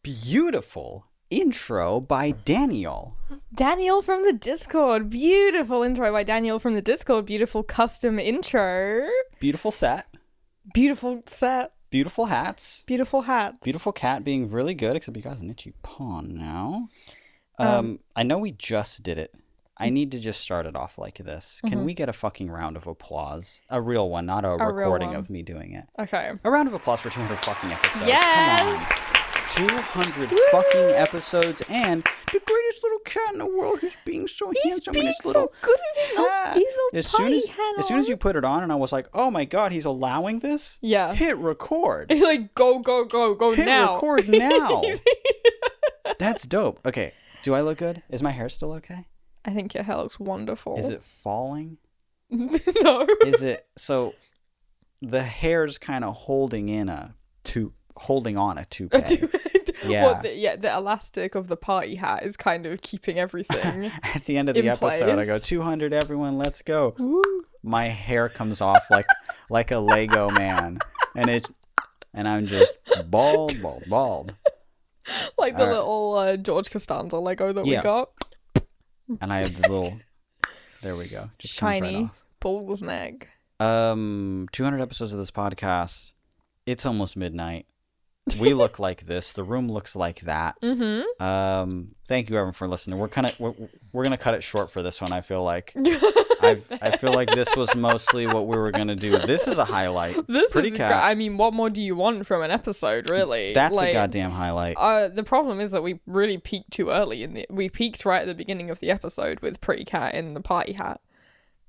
beautiful intro by Daniel. Daniel from the Discord. Beautiful intro by Daniel from the Discord. Beautiful custom intro. Beautiful set. Beautiful set. Beautiful hats. Beautiful hats. Beautiful cat being really good, except you got an itchy paw now. I know we just did it. I need to just start it off like this. Can we get a fucking round of applause? A real one, not a recording of me doing it. Okay. A round of applause for 200 fucking episodes. Yes! Come on. 200 fucking episodes and the greatest little cat in the world who's being so handsome in his little so good with his little hat. As soon as you put it on and I was like, oh my god, he's allowing this? Yeah. Hit record. Like, go Hit now. record now. That's dope. Okay. Do I look good? Is my hair still okay? I think your hair looks wonderful. Is it falling? No. Is it... So, the hair's kind of holding on a toupee. Yeah. Well, the elastic of the party hat is kind of keeping everything At the end of the episode, I go, 200, everyone, let's go. Woo. My hair comes off like a Lego man. And I'm just bald. Like the little George Costanza Lego that we got. And I have the little... There we go. Just shiny comes right off. bull's neck. 200 episodes of this podcast. It's almost midnight. We look like this. The room looks like that. Mm-hmm. Thank you, everyone, for listening. We're gonna cut it short for this one. I feel like I feel like this was mostly what we were gonna do. This is a highlight. I mean, what more do you want from an episode, really? That's a goddamn highlight. The problem is that we really peaked too early. We peaked right at the beginning of the episode with Pretty Cat in the party hat,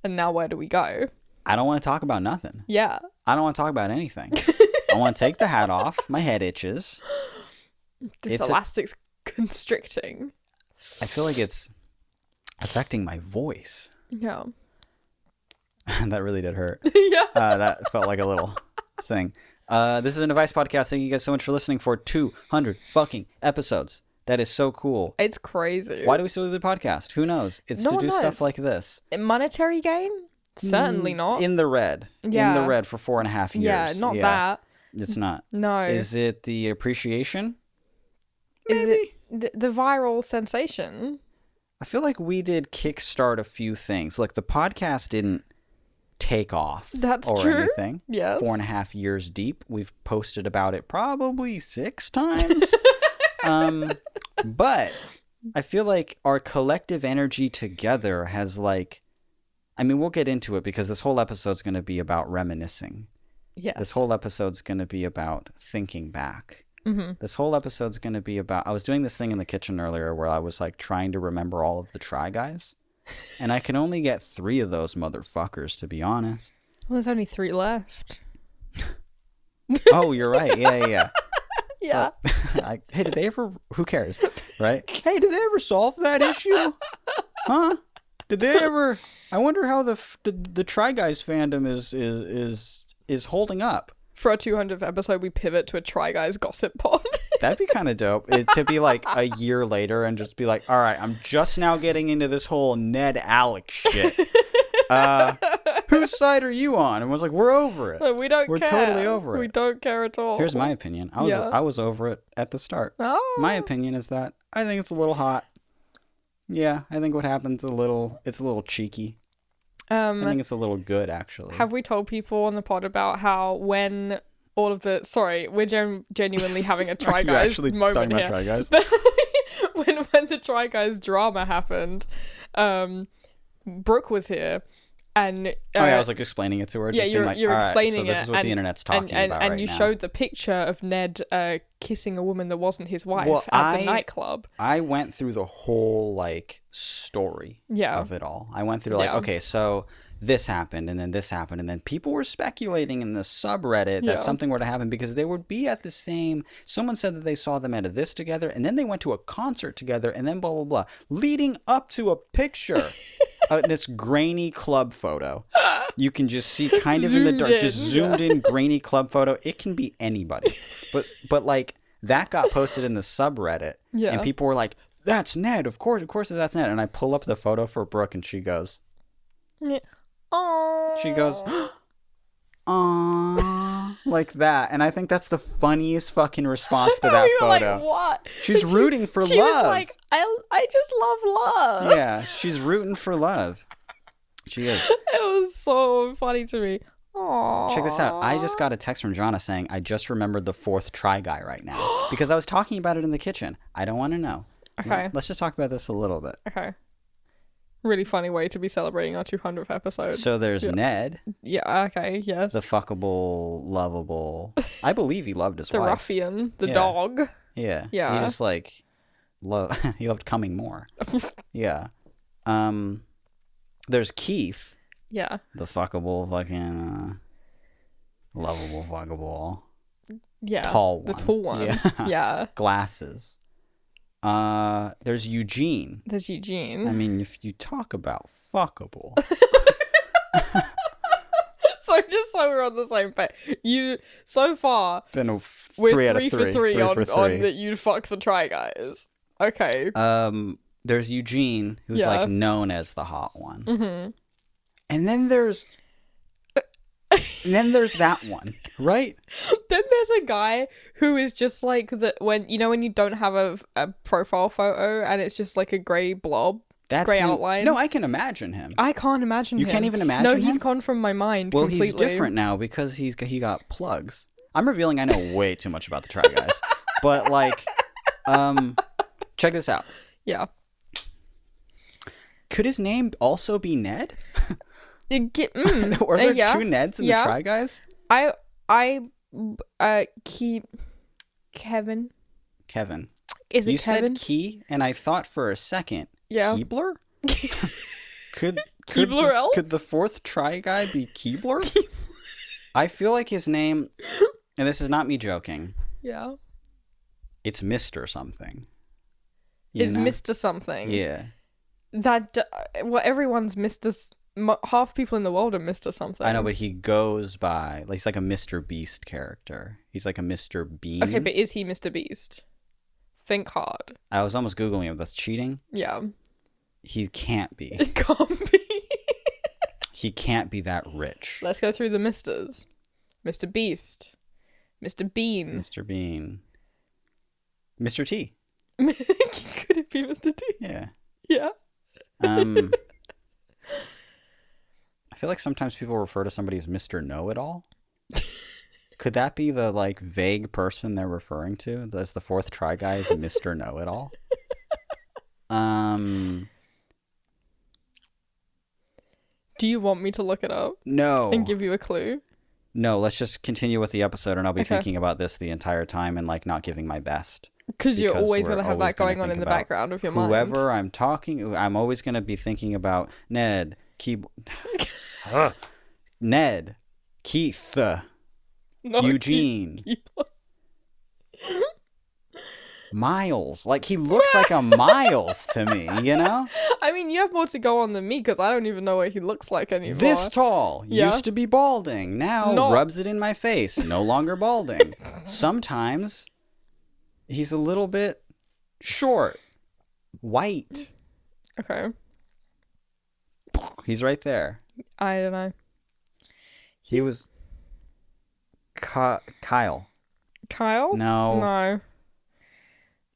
and now where do we go? I don't want to talk about nothing. Yeah. I don't want to talk about anything. I want to take the hat off. My head itches. This elastic's constricting. I feel like it's affecting my voice. Yeah. That really did hurt. Yeah. That felt like a little thing. This is an Advice Podcast. Thank you guys so much for listening for 200 fucking episodes. That is so cool. It's crazy. Why do we still do the podcast? Who knows? It's to do stuff like this. Monetary gain? Certainly not. In the red. Yeah. In the red for 4.5 years. Yeah, not that. It's not. No. Is it the appreciation? Is it the viral sensation? I feel like we did kickstart a few things. Like the podcast didn't take off. That's or true. Anything. Yes. 4.5 years deep. We've posted about it probably 6 times. But I feel like our collective energy together has we'll get into it because this whole episode's going to be about reminiscing. Yes. This whole episode's going to be about thinking back. Mm-hmm. This whole episode's going to be about... I was doing this thing in the kitchen earlier where I was trying to remember all of the Try Guys. And I can only get 3 of those motherfuckers, to be honest. Well, there's only 3 left. Oh, you're right. Yeah. Yeah. So, hey, did they ever... Who cares? Right? Hey, did they ever solve that issue? Huh? Did they ever... I wonder how the Try Guys fandom is holding up. For our 200th episode, we pivot to a Try Guys gossip pod. That'd be kind of dope. To be a year later and just be like, all right, I'm just now getting into this whole Ned Alex shit. Whose side are you on? And was like, we're over it. We don't care. We're totally over it. We don't care at all. Here's my opinion. I was over it at the start. Oh. My opinion is that I think it's a little hot. Yeah, I think what happens it's a little cheeky. I think it's a little good, actually. Have we told people on the pod about how when all of the... Sorry, we're genuinely having a Try Guys moment talking here. about Try Guys? when the Try Guys drama happened, Brooke was here. And I was explaining it to her. Just you're explaining so this is what the internet's talking about and right you now. showed the picture of Ned kissing a woman that wasn't his wife at the nightclub. I went through the whole story of it all. I went through okay, so this happened and then this happened and then people were speculating in the subreddit that something were to happen because they would be at the same... Someone said that they saw them at this together and then they went to a concert together and then blah, blah, blah. Leading up to a picture... this grainy club photo. You can just see kind of in the dark, just zoomed in grainy club photo. It can be anybody. But that got posted in the subreddit. Yeah. And people were like, that's Ned. Of course that's Ned. And I pull up the photo for Brooke and she goes... Oh. She goes... aww, like that. And I think that's the funniest fucking response to that photo. Like, what? She's rooting for love. She was like, I just love love. Yeah, she's rooting for love. She is. It was so funny to me. Aww. Check this out. I just got a text from Jonna saying, I just remembered the fourth try guy right now. Because I was talking about it in the kitchen. I don't want to know. Okay. Let's just talk about this a little bit. Okay. Really funny way to be celebrating our 200th episode. So there's Ned. Yeah, okay, yes. The fuckable, lovable. I believe he loved his wife. The ruffian. The dog. Yeah. Yeah. He just like, he loved coming more. Yeah. There's Keith. Yeah. The fuckable fucking lovable fuckable. Yeah. Tall one. The tall one. Yeah. Yeah. Glasses. There's Eugene. There's Eugene. I mean, if you talk about fuckable. So just so we're on the same page, you so far been we're 3 for 3 on that you'd fuck the try guys. Okay. There's Eugene, who's like known as the hot one. Mm-hmm. And then there's that one, right? Then there's a guy who is just like when you don't have a profile photo and it's just like a grey blob, grey outline. No, I can imagine him. I can't imagine him. You can't even imagine him? No, he's gone from my mind Well, completely. he's different now because he got plugs. I'm revealing I know way too much about the Try Guys. But like, check this out. Yeah. Could his name also be Ned? Or are there 2 Neds in the Try Guys? Kevin. Kevin. Is it you Kevin? You said Key, and I thought for a second, Keebler? Could the fourth Try Guy be Keebler? I feel like his name, and this is not me joking. Yeah. It's Mr. something. It's Mr. something. Yeah. Everyone's Mr. Half people in the world are Mr. something. I know, but he goes by, he's like a Mr. Beast character. He's like a Mr. Bean. Okay, but is he Mr. Beast? Think hard. I was almost Googling him. That's cheating? Yeah. He can't be. It can't be. He can't be that rich. Let's go through the Misters. Mr. Beast. Mr. Bean. Mr. Bean. Mr. T. Could it be Mr. T? Yeah. Yeah. I feel like sometimes people refer to somebody as Mr. Know-It-All. Could that be the like vague person they're referring to? As the fourth Try Guy is Mr. Know-It-All. Do you want me to look it up? No. And give you a clue? No, let's just continue with the episode and I'll be thinking about this the entire time and like not giving my best. Because you're always going to have that going on in the background of your mind. Whoever I'm talking, I'm always going to be thinking about Ned, Ned, Keith, Eugene, Miles. Like, he looks like a Miles to me, you know? I mean, you have more to go on than me because I don't even know what he looks like anymore. This tall. Yeah? Used to be balding. Now rubs it in my face. No longer balding. Sometimes he's a little bit short. White. Okay. He's right there. I don't know. He was Kyle. Kyle? No.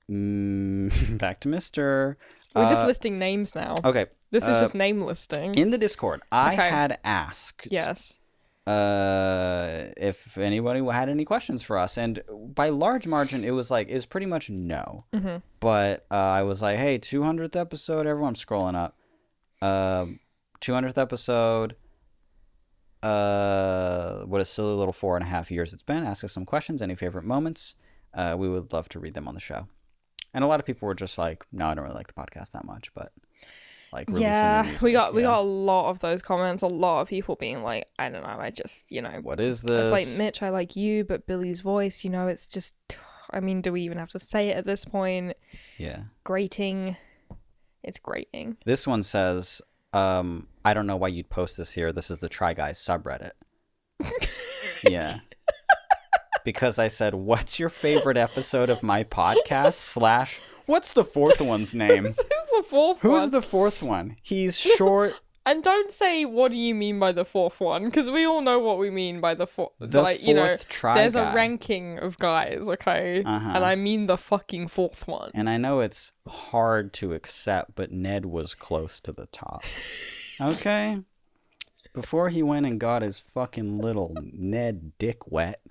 Back to Mr. We're just listing names now. Okay. This is just name listing. In the Discord, I had asked. Yes. If anybody had any questions for us, and by large margin, it was pretty much no. Mm-hmm. But I was like, hey, 200th episode, everyone's scrolling up. 200th episode. What a silly little 4.5 years it's been. Ask us some questions, any favorite moments. We would love to read them on the show. And a lot of people were just like, no, I don't really like the podcast that much, but like, music, we got a lot of those comments. A lot of people being like, I don't know, I just, what is this? It's like, Mitch, I like you, but Billy's voice, it's just, I mean, do we even have to say it at this point? Yeah. Grating. It's grating. This one says, I don't know why you'd post this here. This is the Try Guys subreddit. Yeah. Because I said, what's your favorite episode of my podcast / what's the fourth one's name? Who's the fourth one? Who's the fourth one? He's short And don't say, what do you mean by the fourth one? Because we all know what we mean by the fourth. The like, fourth try there's guy. A ranking of guys, okay? And I mean the fucking fourth one. And I know it's hard to accept, but Ned was close to the top. Okay? Before he went and got his fucking little Ned dick wet.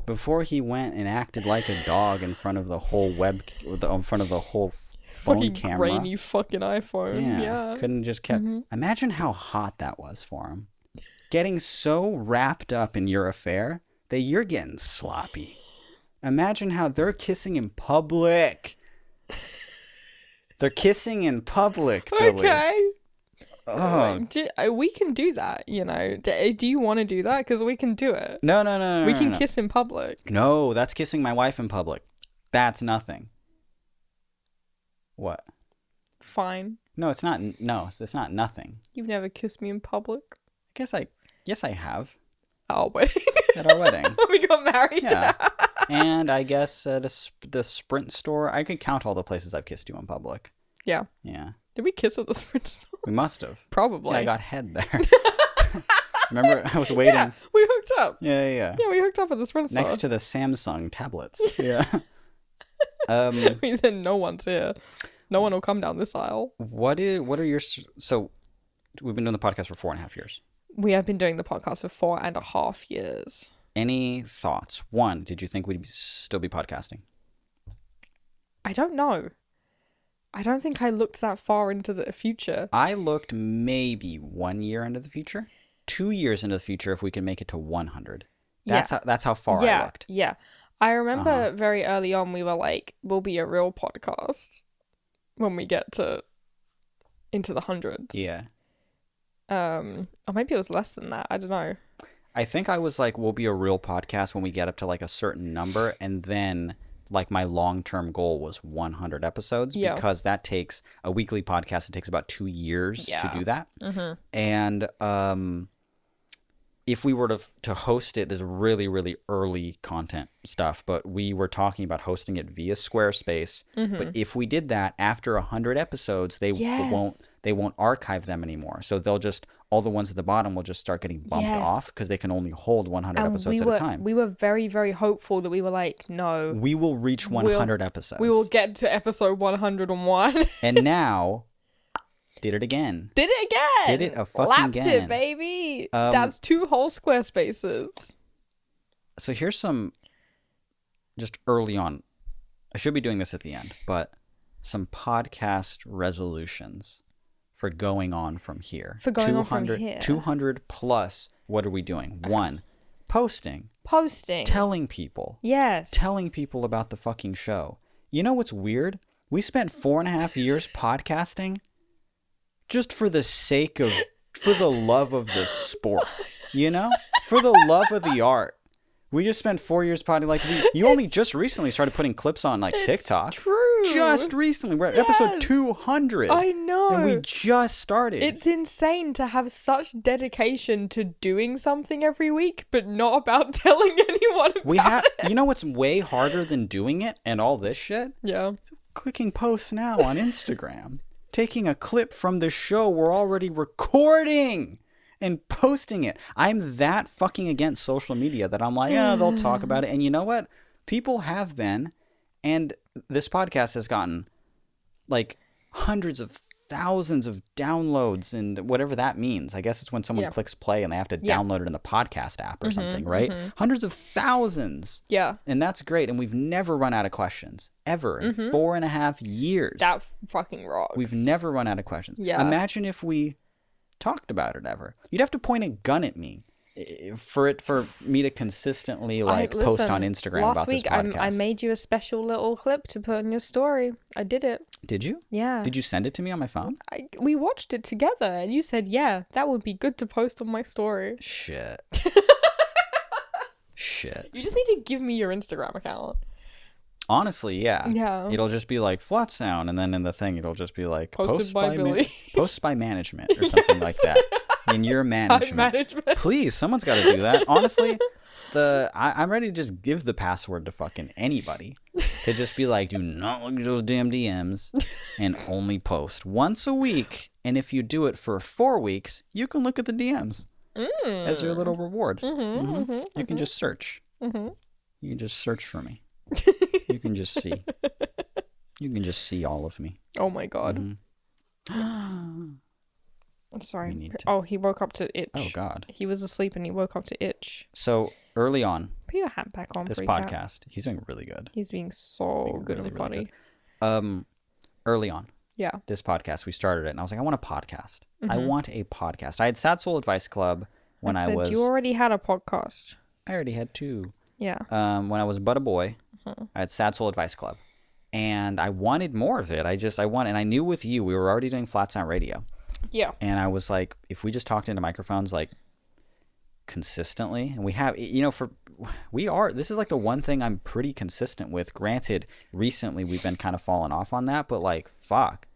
Before he went and acted like a dog in front of the whole in front of the whole phone fucking camera. Grainy fucking iPhone. Yeah. Couldn't just kept. Imagine how hot that was for him. Getting so wrapped up in your affair that you're getting sloppy. Imagine how they're kissing in public. They're kissing in public, Billy. Okay. Oh. We can do that, you know. Do you want to do that? Because we can do it. No. We can kiss in public. No, that's kissing my wife in public. That's nothing. What? Fine. No, it's not. No, it's not nothing. You've never kissed me in public? Yes, I have. Our wedding. At our wedding. When we got married. Yeah. And I guess at the Sprint store, I could count all the places I've kissed you in public. Yeah. Yeah. Did we kiss at the Sprint store? We must have. Probably. Yeah, I got head there. Remember, I was waiting. Yeah, we hooked up. Yeah. Yeah, we hooked up at the Sprint store. Next to the Samsung tablets. Yeah. We said no one's here. No one will come down this aisle. What are your... So, we've been doing the podcast for 4.5 years. We have been doing the podcast for 4.5 years. Any thoughts? One, did you think we'd still be podcasting? I don't know. I don't think I looked that far into the future. I looked maybe 1 year into the future. 2 years into the future if we can make it to 100. That's how far I looked. Yeah. I remember very early on we were like, we'll be a real podcast when we get into the hundreds. Yeah. Or maybe it was less than that. I don't know. I think I was like, we'll be a real podcast when we get up to like a certain number. And then like my long-term goal was 100 episodes because that takes a weekly podcast. It takes about 2 years to do that. And if we were to host it, there's really, really early content stuff, but we were talking about hosting it via Squarespace. But if we did that after 100 episodes, they won't archive them anymore. So they'll just, all the ones at the bottom will just start getting bumped off because they can only hold 100 episodes at a time. We were very, very hopeful that we were like, no. We will reach 100 episodes. We will get to episode 101. And now... Did it again. Did it a fucking Lapped again. it, baby. That's 2 whole Squarespaces. So here's some, just early on, I should be doing this at the end, but some podcast resolutions for going on from here. 200 plus, what are we doing? Okay. 1, posting. Telling people. Yes. Telling people about the fucking show. You know what's weird? We spent 4.5 years podcasting just for the love of the sport, you know? For the love of the art. We just spent 4 years you only just recently started putting clips on like TikTok. True. Just recently. We're at episode 200. I know. And we just started. It's insane to have such dedication to doing something every week, but not about telling anyone about it. You know what's way harder than doing it and all this shit? Yeah. Clicking post now on Instagram. Taking a clip from the show we're already recording and posting it. I'm that fucking against social media that I'm like, they'll talk about it. And you know what? People have been, and this podcast has gotten like hundreds of thousands of downloads and whatever that means. I guess it's when someone clicks play and they have to download it in the podcast app or something, right? Hundreds of thousands. Yeah. And that's great. And we've never run out of questions. Ever. In 4.5 years. That fucking rocks. We've never run out of questions. Yeah. Imagine if we talked about it ever. You'd have to point a gun at me for me to consistently post on Instagram about this podcast. Last week I made you a special little clip to put on your story. I did it. Did you? Yeah. Did you send it to me on my phone? We watched it together and you said, yeah, that would be good to post on my story. Shit. You just need to give me your Instagram account. Honestly, yeah. Yeah. It'll just be like flat sound, and then in the thing it'll just be like posted by Billy. Posts by management or something like that. In your management. Please, someone's got to do that. Honestly, I'm ready to just give the password to fucking anybody. to just be like, do not look at those damn DMs and only post once a week. And if you do it for 4 weeks, you can look at the DMs as your little reward. You can just search. You can just search for me. You can just see. You can just see all of me. Oh my God. Sorry. Oh, he woke up to itch. Oh God. He was asleep and he woke up to itch. So early on, put your hat back on. This podcast, he's doing really good. He's being so good and funny. Really good. Early on, yeah, this podcast, we started it, and I was like, I want a podcast. I want a podcast. I had Sad Soul Advice Club when I was. You already had a podcast. I already had 2. Yeah. When I was but a boy, I had Sad Soul Advice Club, and I wanted more of it. And I knew with you, we were already doing Flat Sound Radio. Yeah. And I was like, if we just talked into microphones like consistently, and we have, this is like the one thing I'm pretty consistent with. Granted, recently we've been kind of falling off on that, but like, fuck,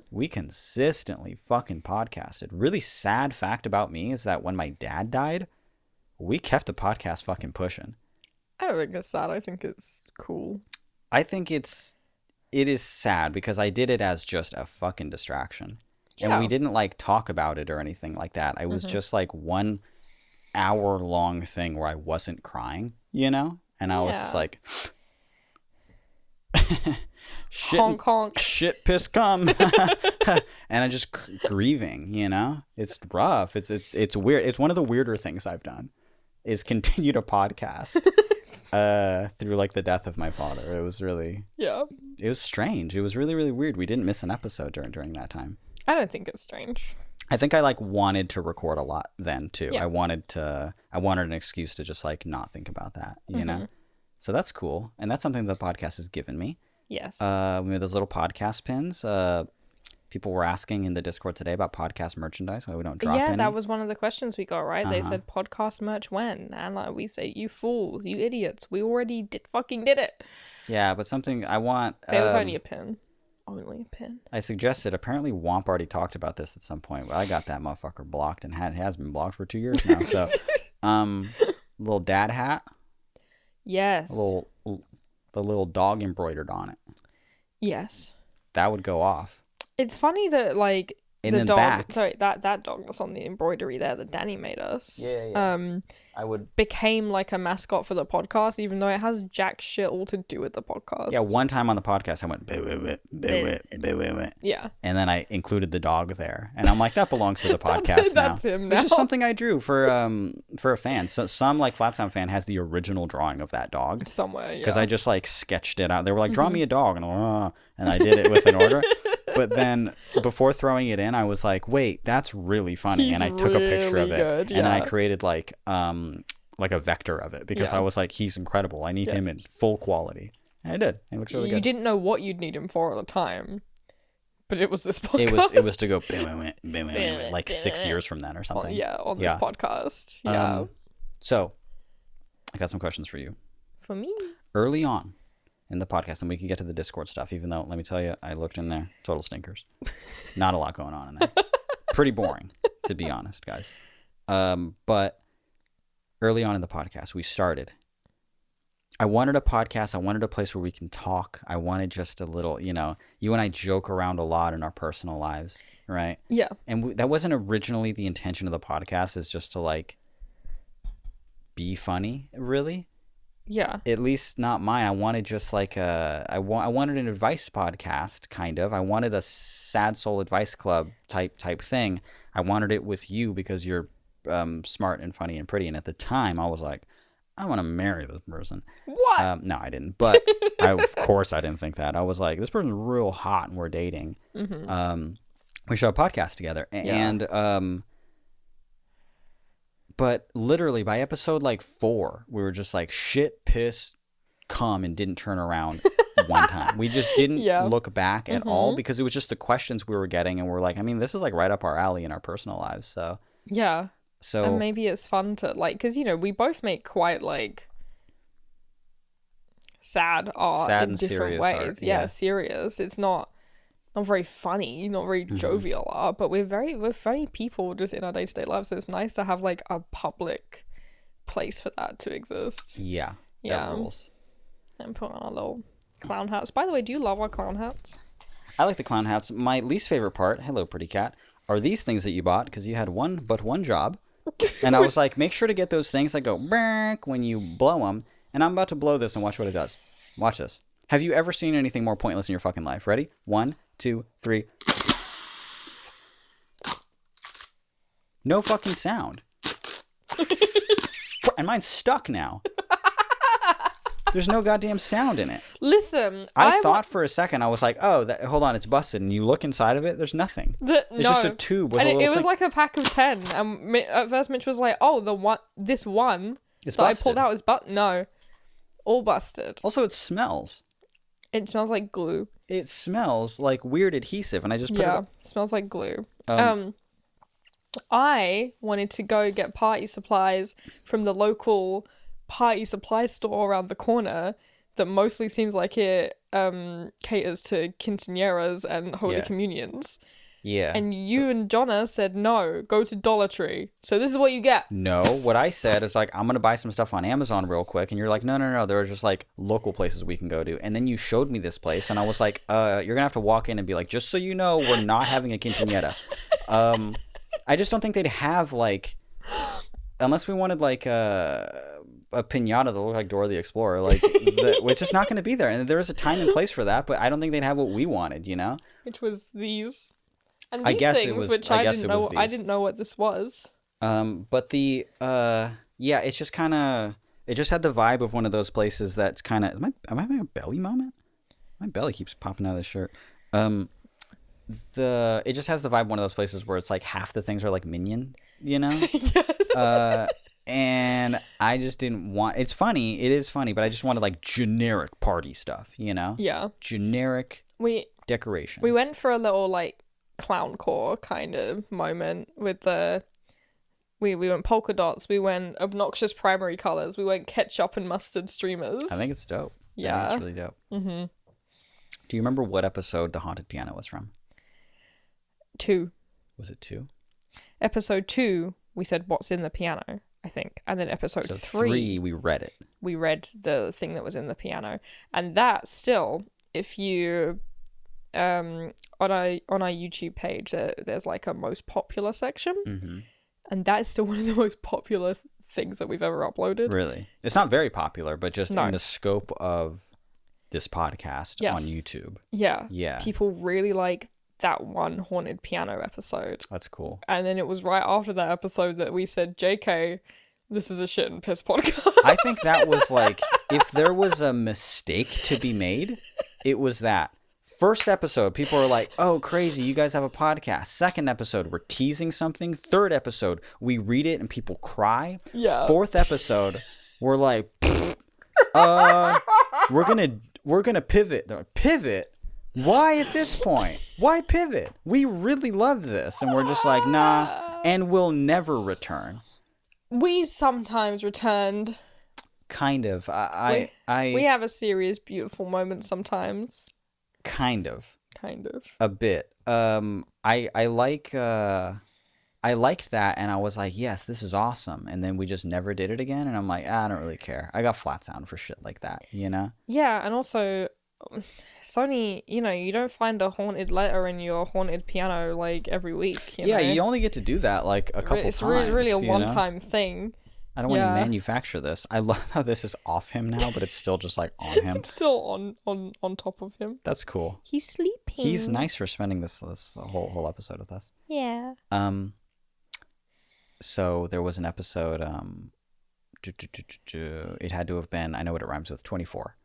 we consistently fucking podcasted. Really sad fact about me is that when my dad died, we kept the podcast fucking pushing. I don't think it's sad. I think it's cool. I think it is sad because I did it as just a fucking distraction. Yeah. And we didn't like talk about it or anything like that. I was just like 1 hour long thing where I wasn't crying, you know? And I was just like, shit, honk, honk. Shit, piss, cum. And I'm just grieving, you know? It's rough. It's weird. It's one of the weirder things I've done is continue to podcast through like the death of my father. It was really, it was strange. It was really, really weird. We didn't miss an episode during that time. I don't think it's strange. I think I like wanted to record a lot then too. Yeah. I wanted an excuse to just like not think about that, you know? So that's cool. And that's something the podcast has given me. Yes. We have those little podcast pins. People were asking in the Discord today about podcast merchandise, why we don't drop any. Yeah, that was one of the questions we got, right? They said podcast merch when? And like we say, you fools, you idiots. We already fucking did it. Yeah, but something I want... There was only a pin. Only a pin. I suggested, apparently Womp already talked about this at some point. But I got that motherfucker blocked and has been blocked for 2 years now. So, little dad hat. Yes. The little dog embroidered on it. Yes. That would go off. It's funny that like and the then dog. Back. Sorry, that dog that's on the embroidery there that Danny made us. Yeah. I would became like a mascot for the podcast, even though it has jack shit all to do with the podcast. Yeah, one time on the podcast I went yeah, and then I included the dog there, and I'm like, that belongs to the podcast now. That's him now. It's just something I drew for a fan. So some like Flat Sound fan has the original drawing of that dog somewhere. Because I just like sketched it out. They were like, draw me a dog, and I did it with an order. But then before throwing it in, I was like, wait, that's really funny. And I took a picture of it. Good, and then I created like a vector of it because I was like, he's incredible. I need him in full quality. And I did. It looks really good. You didn't know what you'd need him for at the time. But it was this podcast. It was to go like 6 years from then or something. On this podcast. Yeah. So I got some questions for you. For me? Early on in the podcast, and we can get to the Discord stuff, even though, let me tell you, I looked in there. Total stinkers. Not a lot going on in there. Pretty boring, to be honest, guys. But early on in the podcast, we started. I wanted a podcast. I wanted a place where we can talk. I wanted just a little, you and I joke around a lot in our personal lives, right? Yeah. And that wasn't originally the intention of the podcast, is just to like be funny, really. Yeah. At least not mine. I wanted just like I wanted an advice podcast, kind of. I wanted a Sad Soul Advice Club type thing. I wanted it with you because you're smart and funny and pretty. And at the time, I was like, I want to marry this person. What? No, I didn't. But of course, I didn't think that. I was like, this person's real hot and we're dating. Mm-hmm. We should have a podcast together. And but literally by episode like 4, we were just like shit, piss, cum, and didn't turn around one time. We just didn't look back at all because it was just the questions we were getting, and we're like, I mean, this is like right up our alley in our personal lives. So yeah. So and maybe it's fun to like, because we both make quite like sad art in different ways. Art, yeah, serious. It's not very funny, not very jovial art, but we're funny people just in our day-to-day lives. So it's nice to have like a public place for that to exist. Yeah. That rules. And put on a little clown hats. By the way, do you love our clown hats? I like the clown hats. My least favorite part, hello pretty cat, are these things that you bought because you had one job. And I was like, make sure to get those things that go when you blow them. And I'm about to blow this and watch what it does. Watch this. Have you ever seen anything more pointless in your fucking life? Ready? 1, 2, 3. No fucking sound. And mine's stuck now. There's no goddamn sound in it. Listen, I thought for a second, I was like, oh, hold on, it's busted. And you look inside of it, there's nothing. It's just a tube with a little it was like a pack of 10. And at first Mitch was like, oh, this one that I pulled out is no. All busted. Also, it smells. It smells like glue. It smells like weird adhesive, and I just put it smells like glue. I wanted to go get party supplies from the local party supply store around the corner that mostly seems like it caters to quinceañeras and holy communions. Yeah. And you and Jonna said, no, go to Dollar Tree. So this is what you get. No, what I said is like, I'm going to buy some stuff on Amazon real quick. And you're like, no. There are just like local places we can go to. And then you showed me this place. And I was like, you're going to have to walk in and be like, just so you know, we're not having a quinceañera. I just don't think they'd have like, unless we wanted like a piñata that looked like Dora the Explorer, like it's just not going to be there. And there is a time and place for that, but I don't think they'd have what we wanted, you know? Which was these. And these things, which I didn't know what this was. But the it's just kind of, it just had the vibe of one of those places that's kind of, am I having a belly moment? My belly keeps popping out of this shirt. It just has the vibe of one of those places where it's like half the things are like Minion, you know? Yes. And I just didn't want, it is funny, but I just wanted like generic party stuff, you know? Yeah. Generic decorations. We went for a little like clown core kind of moment with we went polka dots, we went obnoxious primary colors, we went ketchup and mustard streamers. I think it's dope. Yeah. I think it's really dope. Mm-hmm. Do you remember what episode the haunted piano was from? 2. Was it 2? Episode 2, we said what's in the piano, I think. And then episode 3, we read it. We read the thing that was in the piano. And that still, if you on our YouTube page, there's like a most popular section. Mm-hmm. And that is still one of the most popular things that we've ever uploaded. Really? It's not very popular, but just in the scope of this podcast on YouTube. Yeah. Yeah. People really like that one haunted piano episode. That's cool. And then it was right after that episode that we said, JK, this is a shit and piss podcast. I think that was like, if there was a mistake to be made, it was that. First episode, people are like, oh, crazy, you guys have a podcast. Second episode, we're teasing something. Third episode, we read it and people cry. Yeah. Fourth episode, we're like, we're gonna pivot. They're like, pivot? Why at this point? Why pivot? We really love this. And we're just like, nah, and we'll never return. We sometimes returned. Kind of. We have a serious, beautiful moment sometimes. Kind of. A bit. I liked that, and I was like, yes, this is awesome. And then we just never did it again, and I'm like, I don't really care. I got flat sound for shit like that, you know? Yeah, and also, Sony, you don't find a haunted letter in your haunted piano like every week. You know? You only get to do that like a couple times. It's really a one-time thing. I don't want to manufacture this. I love how this is off him now, but it's still just like on him. It's still on top of him. That's cool. He's sleeping. He's nice for spending this whole episode with us. Yeah. So there was an episode. It had to have been. I know what it rhymes with. 24.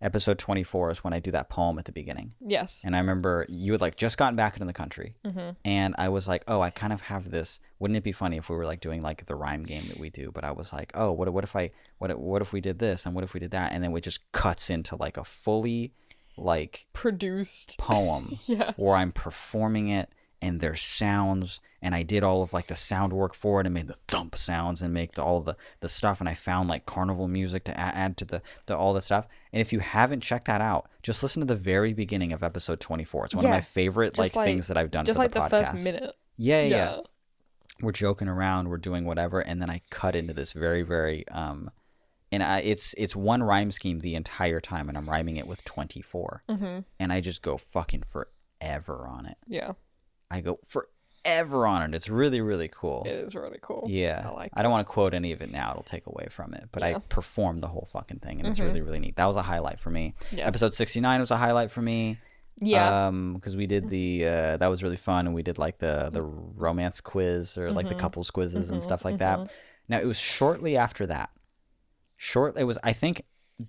Episode 24 is when I do that poem at the beginning. Yes. And I remember you had like just gotten back into the country. Mm-hmm. And I was like, oh, I kind of have this. Wouldn't it be funny if we were like doing like the rhyme game that we do? But I was like, oh, what if we did this and what if we did that? And then it just cuts into like a fully like produced poem. Yes. Where I'm performing it and there's sounds, and I did all of like the sound work for it and made the thump sounds and make all the stuff, and I found like carnival music to add to the all the stuff. And if you haven't checked that out, just listen to the very beginning of episode 24. It's one of my favorite like things that I've done for the podcast. Just like the first minute. Yeah. We're joking around, we're doing whatever, and then I cut into this very, very And it's one rhyme scheme the entire time, and I'm rhyming it with 24. And I just go fucking forever on it. Yeah. I go forever on it. It's really, really cool. It is really cool. Yeah. I don't want to quote any of it now. It'll take away from it. But I performed the whole fucking thing, and it's really, really neat. That was a highlight for me. Yes. Episode 69 was a highlight for me. Yeah. Because we did that was really fun, and we did like the romance quiz or like the couples quizzes and stuff like that. Now, it was shortly after that. It was, I think,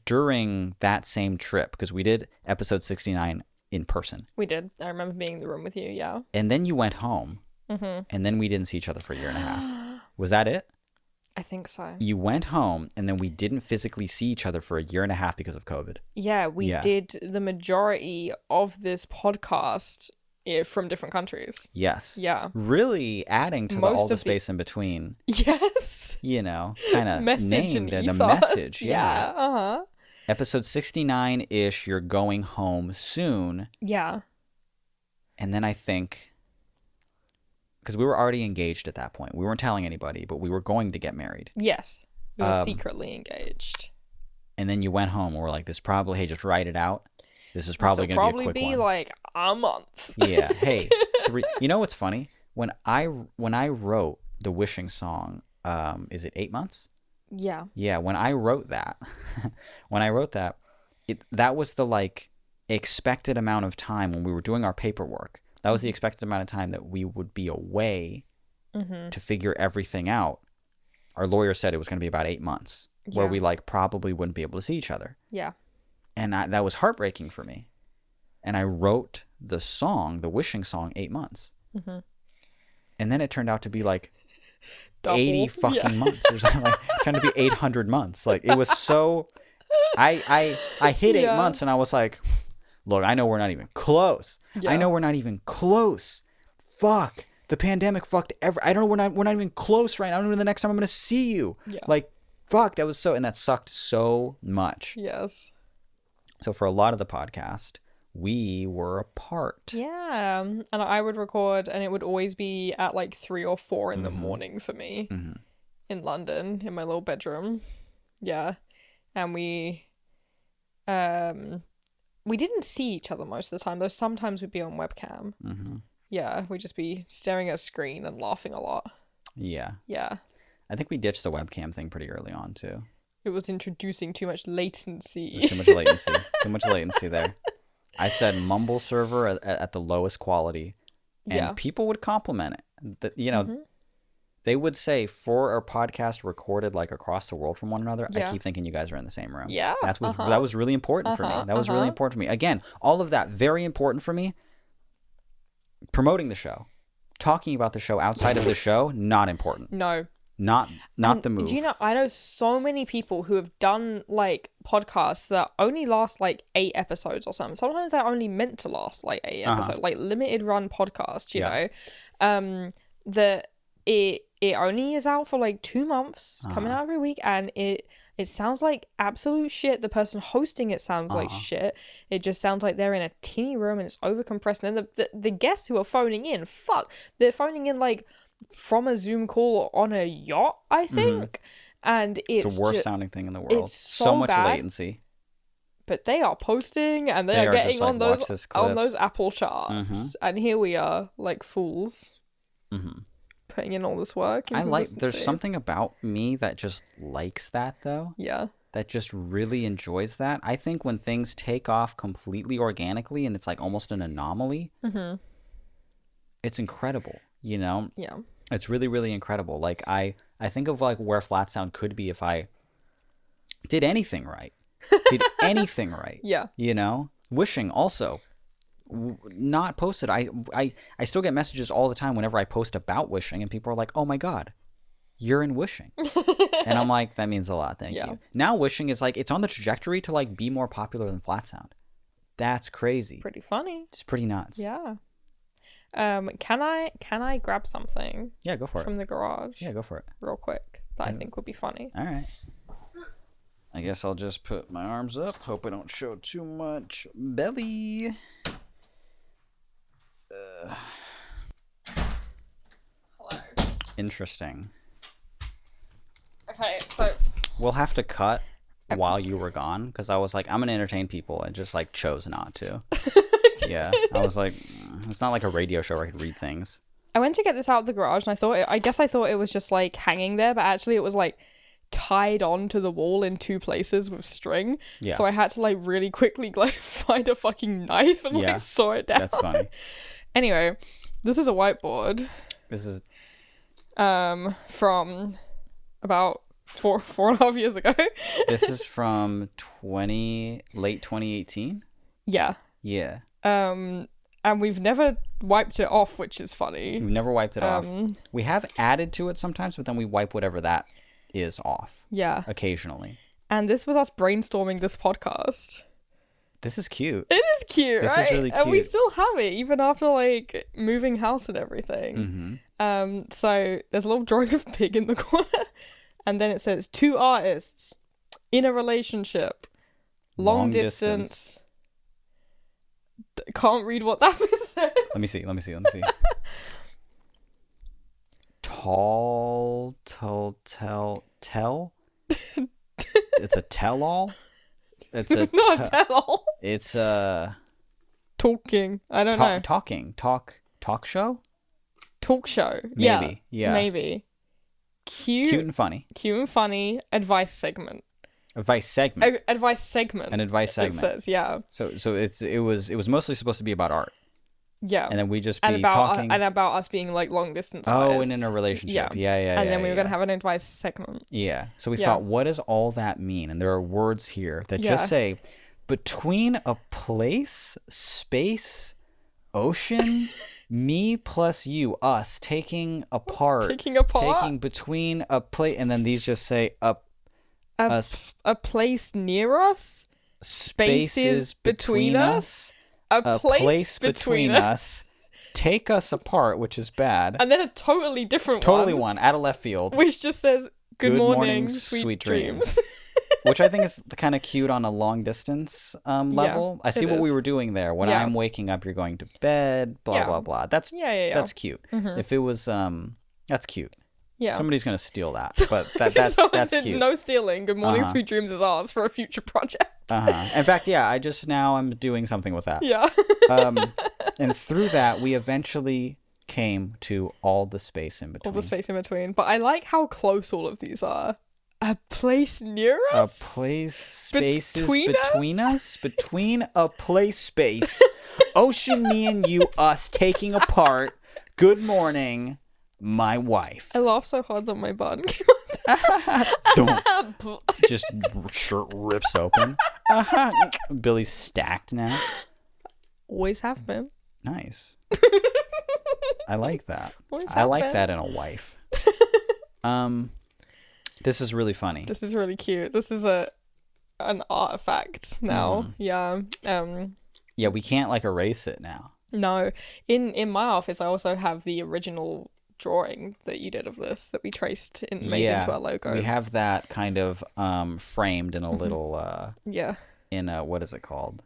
during that same trip, because we did episode 69 in person. We did. I remember being in the room with you, yeah. And then you went home, and then we didn't see each other for a year and a half. Was that it? I think so. You went home, and then we didn't physically see each other for a year and a half because of COVID. Yeah, we did the majority of this podcast from different countries. Yes. Yeah. Really adding to all the space in between. Yes. You know, kind of name there, the message. Yeah. Uh-huh. Episode 69-ish, you're going home soon. Yeah. And then I think, because we were already engaged at that point. We weren't telling anybody, but we were going to get married. Yes. We were secretly engaged. And then you went home and we're like, hey, just write it out. This is probably going to be a quick one. Probably be like a month. Yeah. Hey, 3. You know what's funny? When I wrote the wishing song, is it 8 months? Yeah. Yeah. When I wrote that, that was the like expected amount of time when we were doing our paperwork. That was the expected amount of time that we would be away to figure everything out. Our lawyer said it was going to be about 8 months where we like probably wouldn't be able to see each other. Yeah. And that was heartbreaking for me. And I wrote the song, the wishing song, 8 months. And then it turned out to be like double. 80 fucking months. It was like trying to be 800 months. Like it was so. I hit 8 months and I was like, look, I know we're not even close. Yeah. I know we're not even close. Fuck. The pandemic fucked I don't know. We're not even close right now. I don't know when the next time I'm gonna see you. Yeah. Like, fuck. That was and that sucked so much. Yes. So for a lot of the podcast, we were apart. Yeah. And I would record and it would always be at like 3 or 4 in the morning for me in London in my little bedroom. Yeah. And we didn't see each other most of the time, though sometimes we'd be on webcam. Yeah. We'd just be staring at a screen and laughing a lot. Yeah. Yeah. I think we ditched the webcam thing pretty early on too. It was introducing too much latency. Too much latency. Too much latency there. I said mumble server at the lowest quality, and people would compliment it. You know, they would say for our podcast recorded like across the world from one another. I keep thinking you guys are in the same room. Yeah, that was really important for me. That was really important for me. Again, all of that very important for me. Promoting the show, talking about the show outside of the show, not important. No. Not the move. Do you know, I know so many people who have done like podcasts that only last like 8 episodes or something. Sometimes they're only meant to last like 8 episodes, like limited run podcasts, you know. That it only is out for like 2 months, coming out every week, and it sounds like absolute shit. The person hosting it sounds like shit. It just sounds like they're in a teeny room and it's overcompressed. And then the guests who are phoning in, they're phoning in like from a Zoom call on a yacht, I think. And it's the worst sounding thing in the world. It's so much bad, latency. But they are posting and they are getting on those Apple charts. And here we are like fools putting in all this work. There's something about me that just likes that though. Yeah. That just really enjoys that. I think when things take off completely organically and it's like almost an anomaly, it's incredible. You know? Yeah. It's really, really incredible. Like, I think of, like, where Flat Sound could be if I did anything right. Yeah. You know? Wishing, also. Not posted. I still get messages all the time whenever I post about Wishing, and people are like, oh, my God, you're in Wishing. And I'm like, that means a lot. Thank you. Now Wishing is, like, it's on the trajectory to, like, be more popular than Flat Sound. That's crazy. Pretty funny. It's pretty nuts. Yeah. Can I grab something? Yeah, go for it. From the garage. Yeah, go for it. Real quick. That I think would be funny. All right. I guess I'll just put my arms up. Hope I don't show too much belly. Hello. Interesting. Okay, so we'll have to cut while you were gone because I was like, I'm gonna entertain people, and just like chose not to. Yeah, I was like, it's not like a radio show where I could read things. I went to get this out of the garage, and I guess I thought it was just like hanging there, but actually it was like tied onto the wall in 2 places with string. Yeah. So I had to like really quickly like find a fucking knife and like saw it down. That's funny. Anyway, this is a whiteboard. This is from about 4.5 years ago. This is from late 2018. Yeah. Yeah. And we've never wiped it off, which is funny. We've never wiped it off. We have added to it sometimes, but then we wipe whatever that is off. Yeah. Occasionally. And this was us brainstorming this podcast. This is cute. It is cute, This right? is really cute. And we still have it, even after, like, moving house and everything. Mm-hmm. So there's a little drawing of pig in the corner. And then it says, 2 artists in a relationship. Long distance. Can't read what that says. Let me see. Tell. It's a tell-all? It's not a tell-all. It's a... Talking. I don't know. Talk show? Talk show. Maybe. Yeah. Maybe. Cute and funny. Advice segment. Advice segment. Advice segment. An advice segment. It says, yeah. So it was mostly supposed to be about art. Yeah. And then we just be talking. And about us being like long distance artists. Oh, and in a relationship. Yeah. And then we were going to have an advice segment. Yeah. So we thought, what does all that mean? And there are words here that just say, between a place, space, ocean, me plus you, us, taking apart. Taking between a place. And then these just say, a place near us. Spaces between us. A place between us. Take us apart, which is bad. And then a totally different one out of left field, which just says good morning sweet dreams. Which I think is kind of cute on a long distance level. I see what we were doing there. When I'm waking up, you're going to bed, blah blah blah. That's cute. Mm-hmm. If it was that's cute. Yeah. Somebody's going to steal that, but that's cute. No stealing. Good morning sweet dreams is ours for a future project. In fact, I'm doing something with that. Yeah. And through that, we eventually came to all the space in between. But I like how close all of these are. A place near us? A place, spaces between us? Between a place, space. Ocean, me and you, us, taking apart. Good morning, my wife. I laughed so hard that my button came on. Just shirt rips open. Billy's stacked now. Always have been. Nice. I like that. I like that in a wife. This is really funny. This is really cute. This is an artifact now. Yeah. Yeah, we can't like erase it now. No. In my office, I also have the original drawing that you did of this that we traced and made into our logo. We have that kind of framed in a little in a, what is it called?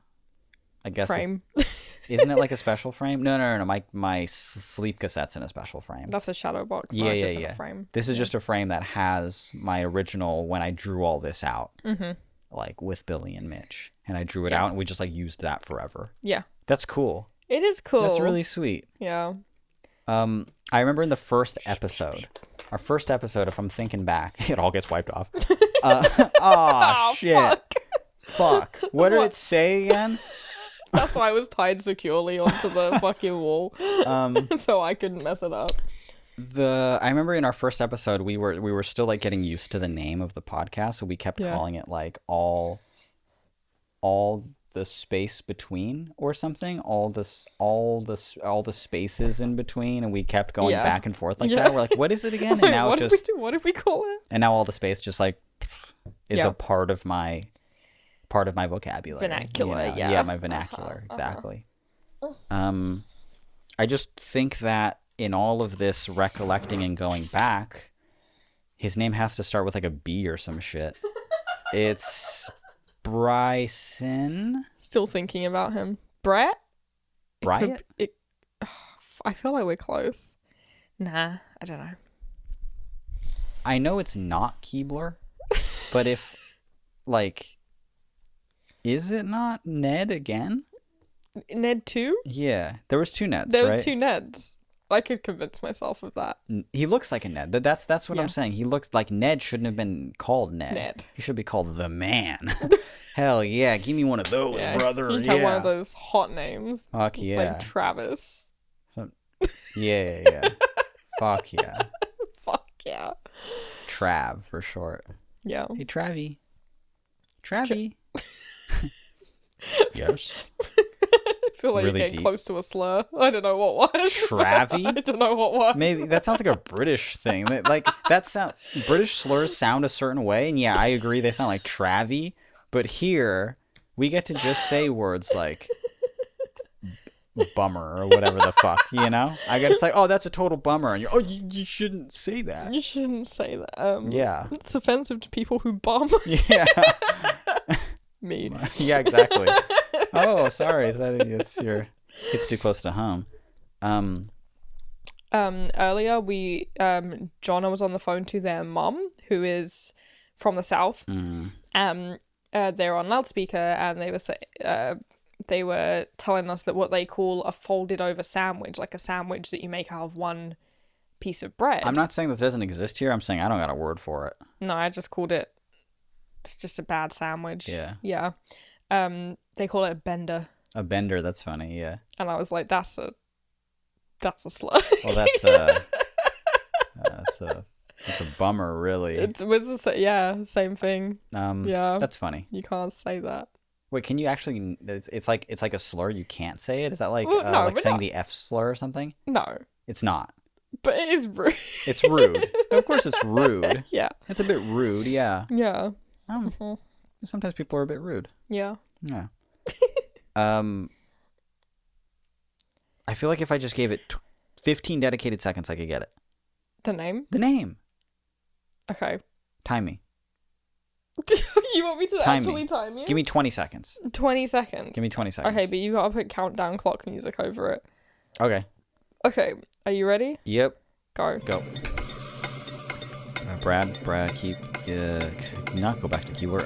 I guess frame. Isn't it like a special frame? No. My sleep cassette's in a special frame. That's a shadow box. Yeah. A frame. This is just a frame that has my original when I drew all this out, like with Billy and Mitch, and I drew it out, and we just like used that forever. Yeah, that's cool. It is cool. That's really sweet. Yeah. I remember in the first episode, if I'm thinking back, it all gets wiped off. Shit. Fuck. What did it say again? That's why I was tied securely onto the fucking wall, so I couldn't mess it up. I remember in our first episode, we were still like getting used to the name of the podcast, so we kept calling it like all the space between or something, all the spaces in between, and we kept going back and forth like that. We're like, what is it again? And now what did we call it? And now all the space just like is a part of my vocabulary. Vernacular, yeah, my vernacular, exactly. I just think that in all of this recollecting and going back, his name has to start with like a B or some shit. It's Bryson. Still thinking about him. Brett? Bryant? I feel like we're close. Nah, I don't know. I know it's not Keebler, but if like, is it not Ned again? Ned 2? Yeah. There was 2 Neds, There right? were 2 Neds. I could convince myself of that. He looks like a Ned. That's what I'm saying. He looks like Ned shouldn't have been called Ned. He should be called the Man. Hell yeah, give me one of those, brother. You have one of those hot names. Fuck yeah. Like Travis. Yeah. Fuck yeah. Fuck yeah. Trav for short. Yeah. Hey, Travie. Yes. I feel like really you're getting close to a slur. I don't know what was. Travie? I don't know what was. Maybe that sounds like a British thing. Like British slurs sound a certain way, and yeah, I agree they sound like Travie. But here we get to just say words like bummer or whatever the fuck, you know? It's like, oh, that's a total bummer, and you shouldn't say that. You shouldn't say that. Yeah, it's offensive to people who bum. Yeah. Me. Yeah, exactly. Oh, sorry. It's too close to home. Earlier Jonna was on the phone to their mum, who is from the south. They're on loudspeaker, and they were telling us that what they call a folded over sandwich, like a sandwich that you make out of one piece of bread. I'm not saying that doesn't exist here. I'm saying I don't got a word for it. No, I just called it. It's just a bad sandwich. Yeah. They call it a bender. A bender, that's funny, yeah. And I was like, that's a slur. Well, that's a bummer, really. Same thing. Yeah. That's funny. You can't say that. Wait, can you actually? It's like a slur. You can't say it. Is that like like saying the F slur or something? No, it's not. But it is rude. It's rude. Of course, it's rude. Yeah, it's a bit rude. Yeah. Yeah. Sometimes people are a bit rude. Yeah. Yeah. I feel like if I just gave it 15 dedicated seconds, I could get it. The name? The name. Okay. Time me. You want me to time you? Give me 20 seconds. 20 seconds? Give me 20 seconds. Okay, but you gotta put countdown clock music over it. Okay. Okay, are you ready? Yep. Go. Brad, keep... not go back to keyboard.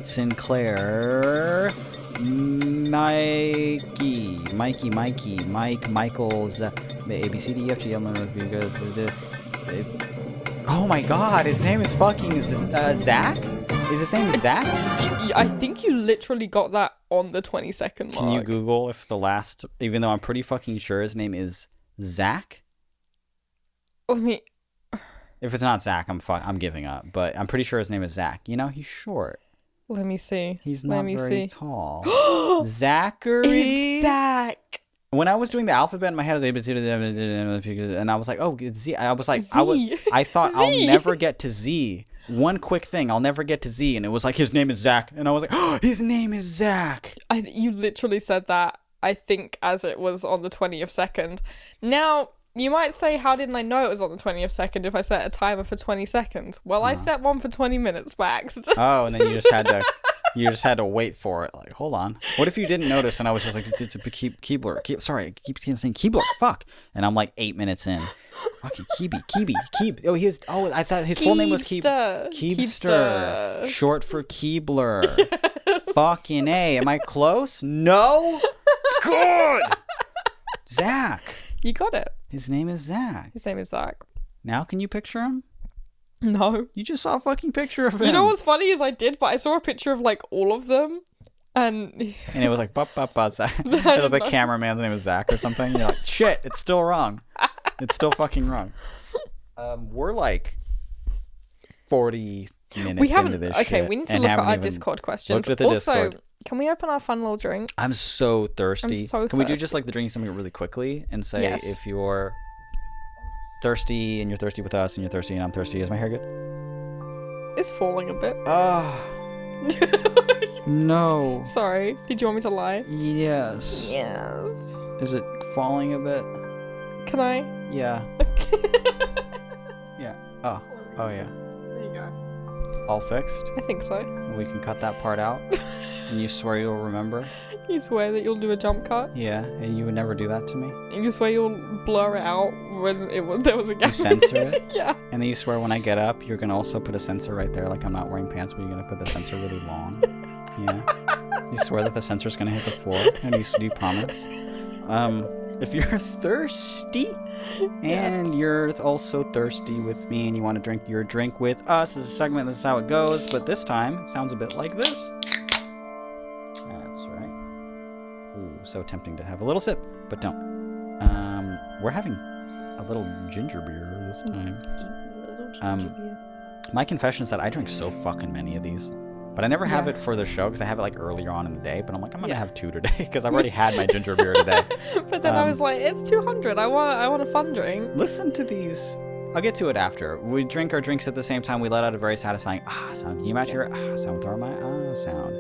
Sinclair... Mike, Michael's... A, B, C, D, F, G, L, M, N, because... Oh my god, his name is fucking Zach? Is his name Zach? I think you literally got that on the 20-second mark. Can you Google if the last... Even though I'm pretty fucking sure his name is Zach? Let me... If it's not Zach, I'm giving up. But I'm pretty sure his name is Zach. You know, he's short. Let me see. He's not very tall. Zachary? It's Zach. When I was doing the alphabet in my head, I was able to, and I was like, oh, it's Z. I was like, Z. I thought Z. I'll never get to Z. One quick thing, I'll never get to Z. And it was like, his name is Zach. And I was like, oh, his name is Zach. You literally said that, I think, as it was on the 20th second. Now, you might say, how didn't I know it was on the 20th second if I set a timer for 20 seconds? Well, I set one for 20 minutes by accident. Oh, and then you just had to wait for it. Like, hold on. What if you didn't notice and I was just like, it's a Keebler. Sorry, I keep saying Keebler. Fuck. And I'm like 8 minutes in. Fucking Keeb. Oh, I thought his full name was Keebster. Short for Keebler. Fucking A. Am I close? No? Good. Zach. You got it. His name is Zach. Now can you picture him? No. You just saw a fucking picture of him. You know what's funny is I did, but I saw a picture of like all of them, and it was like Zach. The cameraman's name is Zach or something. You're like, shit, it's still wrong. It's still fucking wrong. We're like 40 minutes into this shit. Okay, we need to look at our Discord questions. Looked at the Discord. Can we open our fun little drinks? I'm so thirsty. Can we do just like the drinking something really quickly and say if you're thirsty and you're thirsty with us and you're thirsty and I'm thirsty, is my hair good? It's falling a bit. No. Sorry. Did you want me to lie? Yes. Is it falling a bit? Can I? Yeah. Yeah. Oh yeah. There you go. All fixed? I think so. We can cut that part out. And you swear you'll remember? You swear that you'll do a jump cut? Yeah, and you would never do that to me? And you swear you'll blur it out when there was a gap. You censor it? Yeah. And then you swear when I get up, you're going to also put a sensor right there, like I'm not wearing pants, but you're going to put the sensor really long. Yeah. You swear that the sensor's going to hit the floor, and you do promise. If you're thirsty, and you're also thirsty with me, and you want to drink your drink with us, this is a segment, this is how it goes, but this time, it sounds a bit like this. That's right. Ooh, so tempting to have a little sip, but don't. We're having a little ginger beer this time. My confession is that I drink so fucking many of these. But I never have it for the show because I have it like earlier on in the day. But I'm like, I'm gonna have 2 today because I've already had my ginger beer today. But then I was like, it's 200. I want a fun drink. Listen to these. I'll get to it after. We drink our drinks at the same time. We let out a very satisfying sound. Can you match your sound with our sound?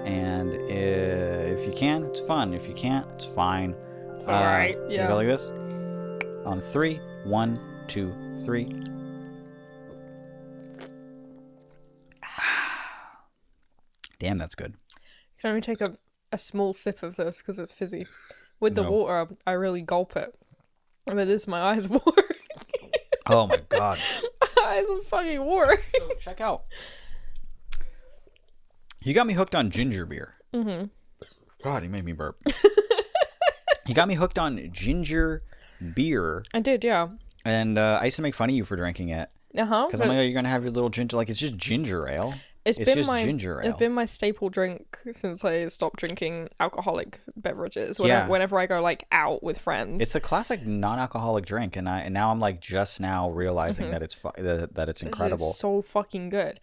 And if you can, it's fun. If you can't, it's fine. It's alright. Yeah. You go like this. On 3, 1, 2, 3. Damn, that's good. Can only take a small sip of this because it's fizzy. With the water, I really gulp it. But this, my eyes are watering. Oh my god. My eyes are fucking watering. So check out. You got me hooked on ginger beer. Mm-hmm. God, you made me burp. You got me hooked on ginger beer. I did, yeah. And I used to make fun of you for drinking it. Uh-huh. Because I'm like, oh, you're going to have your little ginger, like, it's just ginger ale. It's just ginger ale. It's been my staple drink since I stopped drinking alcoholic beverages. Whenever I go like out with friends, it's a classic non-alcoholic drink, and now I'm like just now realizing that it's that it's incredible. It's so fucking good.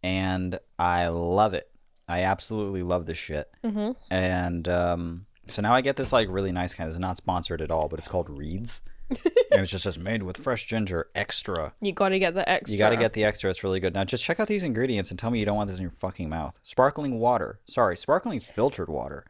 And I love it. I absolutely love this shit. Mm-hmm. And so now I get this like really nice kind. It's not sponsored at all, but it's called Reed's. And it's just made with fresh ginger extra. You gotta get the extra. You gotta get the extra. It's really good. Now just check out these ingredients and tell me you don't want this in your fucking mouth. Sparkling filtered water.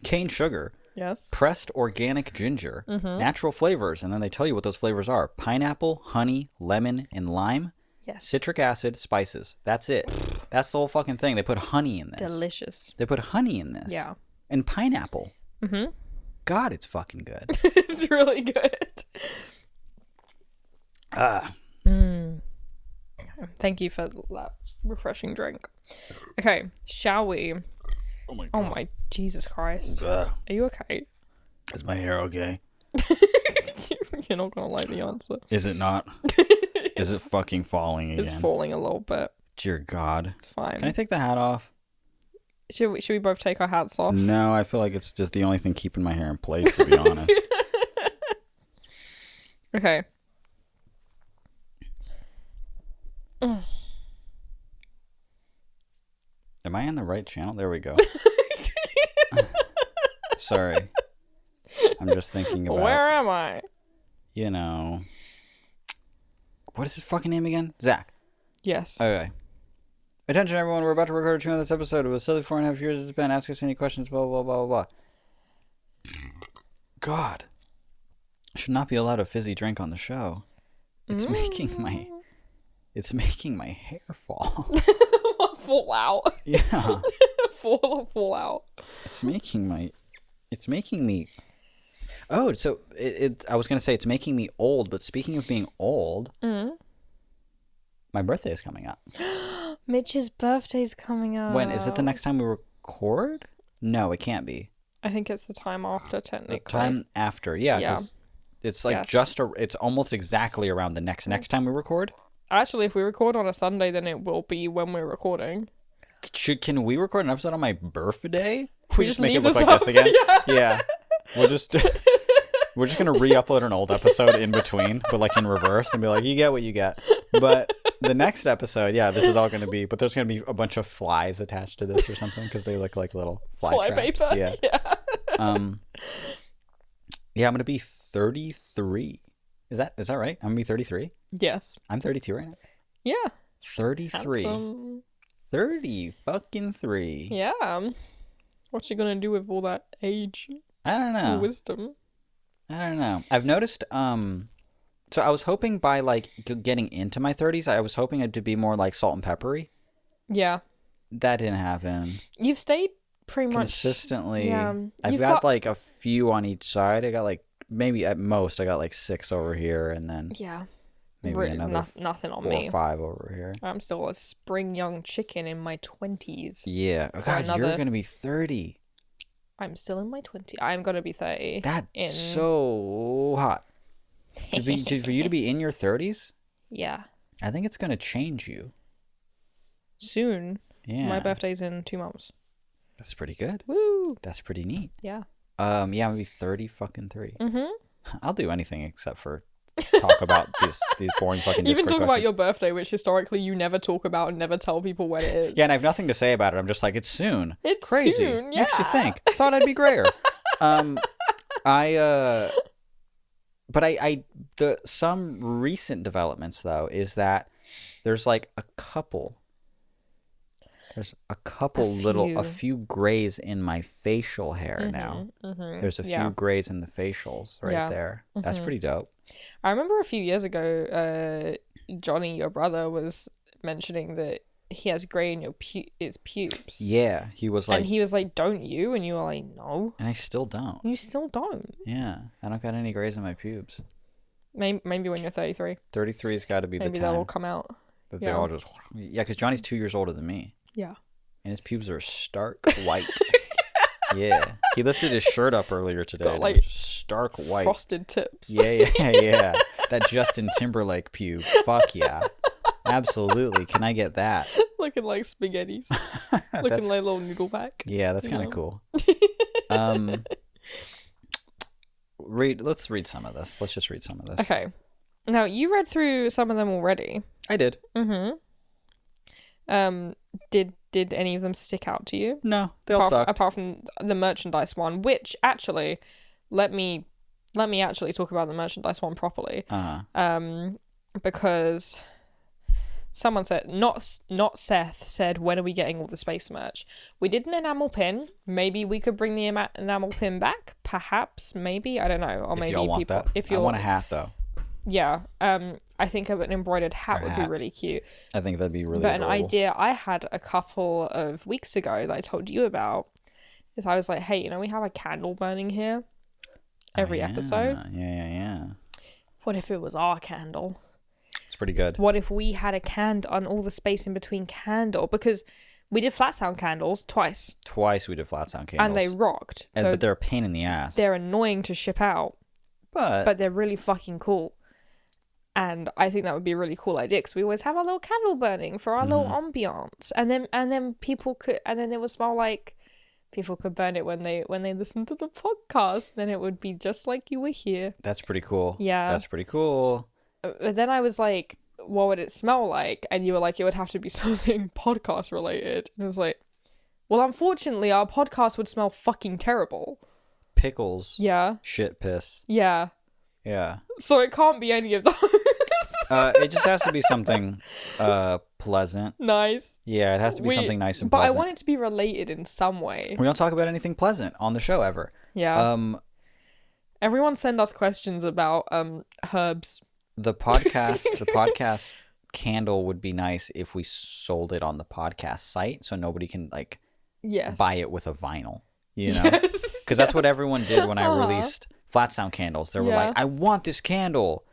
Cane sugar. Yes. Pressed organic ginger. Natural flavors. And then they tell you what those flavors are. Pineapple, honey, lemon, and lime. Yes. Citric acid, spices. That's it. That's the whole fucking thing. They put honey in this. Delicious. They put honey in this. Yeah. And pineapple. Mm-hmm. God, it's fucking good. It's really good. Thank you for that refreshing drink. Okay, shall we? Oh my God. Oh my Jesus Christ. Are you okay? Is my hair okay? You're not gonna like the answer. Is it not? Is it fucking falling again? It's falling a little bit. Dear God. It's fine. Can I take the hat off? Should we both take our hats off? No, I feel like it's just the only thing keeping my hair in place, to be honest. Okay. Am I on the right channel? There we go. Sorry. I'm just thinking about... Where am I? You know... What is his fucking name again? Zach. Yes. Okay. Attention everyone, we're about to record a tune on this episode. It was silly 4.5 years it's been. Ask us any questions, blah, blah, blah, blah, blah. God. I should not be allowed a fizzy drink on the show. It's making my hair fall. Fall out. Yeah. fall out. It's making me... Oh, so I was going to say it's making me old, but speaking of being old, my birthday is coming up. Mitch's birthday's coming up. When? Is it the next time we record? No, it can't be. I think it's the time after, technically. The time after, yeah, because it's like it's almost exactly around the next time we record. Actually, if we record on a Sunday, then it will be when we're recording. Can we record an episode on my birthday? We just make it look like this again? Yeah. We're just gonna re-upload an old episode in between, but like in reverse, and be like, you get what you get. But the next episode, this is all gonna be. But there's gonna be a bunch of flies attached to this or something because they look like little fly traps. Paper. Yeah. I'm gonna be 33. Is that right? I'm gonna be 33. Yes. I'm 32 right now. Yeah. 33. Handsome. 30 fucking 3. Yeah. What's you gonna do with all that age? I don't know. Wisdom. I don't know. I've noticed, so I was hoping by, like, getting into my 30s, I was hoping it to be more, like, salt and peppery. Yeah. That didn't happen. You've stayed pretty much consistently. Yeah. I've got like a few on each side. I got like maybe at most I got like 6 over here, and then maybe another nothing 4 on me. 5 over here. I'm still a spring young chicken in my 20s. Yeah. Oh, God, you're gonna be 30. I'm still in my 20s. I'm gonna be 30. That's so hot. For you to be in your 30s? Yeah. I think it's gonna change you. Soon. Yeah. My birthday's in 2 months. That's pretty good. Woo! That's pretty neat. Yeah. Yeah, I'm gonna be 30 fucking 3. Mm-hmm. I'll do anything except for talk about these boring fucking Discord Even talk questions. about your birthday, which historically you never talk about and never tell people when it is. Yeah, and I have nothing to say about it. I'm just like, it's soon. It's crazy. Soon, yeah. Makes you think. I thought I'd be grayer. Some recent developments though is that there's like a couple a few grays in my facial hair now. Mm-hmm. There's a few grays in the facials right there. Mm-hmm. That's pretty dope. I remember a few years ago, Johnny, your brother, was mentioning that he has gray in his pubes. Yeah, he was like, don't you? And you were like, no. And I still don't. You still don't. Yeah, I don't got any grays in my pubes. Maybe when you're 33. 33's got to be the time. Maybe that will come out. But they all just... Yeah, because Johnny's 2 years older than me. Yeah. And his pubes are stark white. Yeah. He lifted his shirt up earlier today. It's got, like, stark white. Frosted tips. Yeah. That Justin Timberlake pube. Fuck yeah. Absolutely. Can I get that? Looking like spaghettis. Looking like a little noodle pack. Yeah, that's kind of cool. Let's read some of this. Let's just read some of this. Okay. Now, you read through some of them already. I did. Mm-hmm. Did any of them stick out to you? No, they all sucked. Apart from the merchandise one, which actually, let me actually talk about the merchandise one properly. Because someone said, not Seth, said, when are we getting all the space merch? We did an enamel pin. Maybe we could bring the enamel pin back. Perhaps, maybe, I don't know. Or maybe y'all want that. I want a hat though. Yeah, I think an embroidered hat would be really cute. I think that'd be really But an idea I had a couple of weeks ago that I told you about is I was like, hey, we have a candle burning here every episode. Yeah. What if it was our candle? It's pretty good. What if we had a candle on all the space in between candle? Because we did flat sound candles twice. Twice we did flat sound candles. And they rocked. But they're a pain in the ass. They're annoying to ship out. But they're really fucking cool. And I think that would be a really cool idea because we always have our little candle burning for our little ambiance, and then people could, and then it would smell like people could burn it when they listen to the podcast. Then it would be just like you were here. That's pretty cool. Yeah, that's pretty cool. But then I was like, what would it smell like? And you were like, it would have to be something podcast related. And I was like, well, unfortunately, our podcast would smell fucking terrible. Pickles. Yeah. Shit piss. Yeah. Yeah. So it can't be any of those. It just has to be something pleasant. Nice. Yeah, it has to be something nice and pleasant. But I want it to be related in some way. We don't talk about anything pleasant on the show ever. Yeah. Everyone send us questions about herbs. The podcast candle would be nice if we sold it on the podcast site so nobody can buy it with a vinyl. Because that's what everyone did when I released flat sound candles. They were like, I want this candle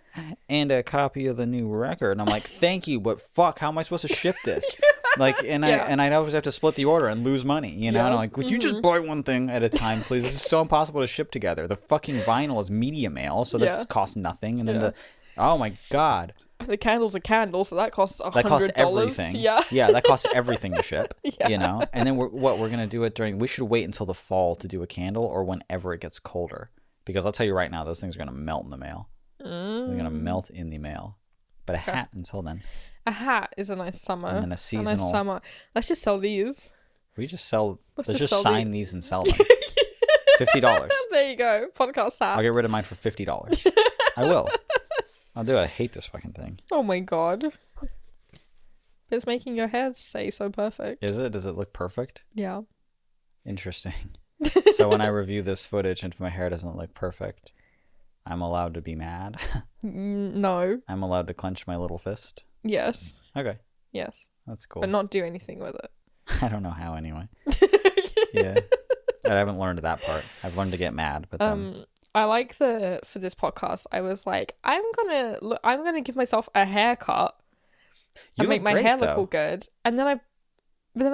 and a copy of the new record. And I'm like, thank you, but fuck, how am I supposed to ship this? I always have to split the order and lose money, And I'm like, would you just buy one thing at a time, please? This is so impossible to ship together. The fucking vinyl is media mail, so that costs nothing. And then oh my god. The candle's a candle, so that costs $100. That costs everything. Yeah, that costs everything to ship. And then we're gonna do it we should wait until the fall to do a candle or whenever it gets colder. Because I'll tell you right now, those things are gonna melt in the mail. They're gonna melt in the mail. But a hat until then. A hat is a nice summer. And then a seasonal. A nice summer. Let's just sell these. Let's just sign these and sell them. $50. There you go. Podcast hat. I'll get rid of mine for $50. I will. I'll do it. I hate this fucking thing. Oh my god. It's making your hair stay so perfect. Is it? Does it look perfect? Yeah. Interesting. So when I review this footage and if my hair doesn't look perfect, I'm allowed to be mad? No. I'm allowed to clench my little fist? Yes. Okay. Yes. That's cool. But not do anything with it. I don't know how anyway. Yeah. I haven't learned that part. I've learned to get mad, but then... I like for this podcast, I was like, I'm gonna give myself a haircut and make my hair look all good. And then I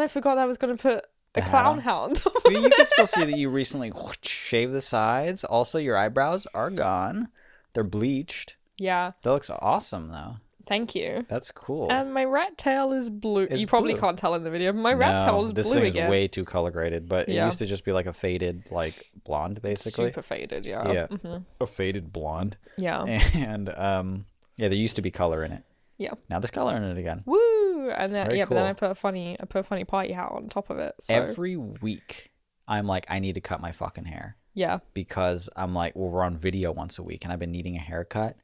forgot that I was gonna put the clown hat on top of You can still see that you recently shaved the sides. Also, your eyebrows are gone. They're bleached. Yeah. That looks awesome, though. Thank you. That's cool. And my rat tail is blue. You probably can't tell in the video, but my rat tail is blue again. This thing's way too color graded, but it used to just be like a faded, like, blonde, basically. Super faded, yeah. Yeah. Mm-hmm. A faded blonde. Yeah. And, there used to be color in it. Yeah. Now there's color in it again. Woo! And then, cool. But then I put a funny party hat on top of it. So. Every week, I'm like, I need to cut my fucking hair. Yeah. Because I'm like, well, we're on video once a week, and I've been needing a haircut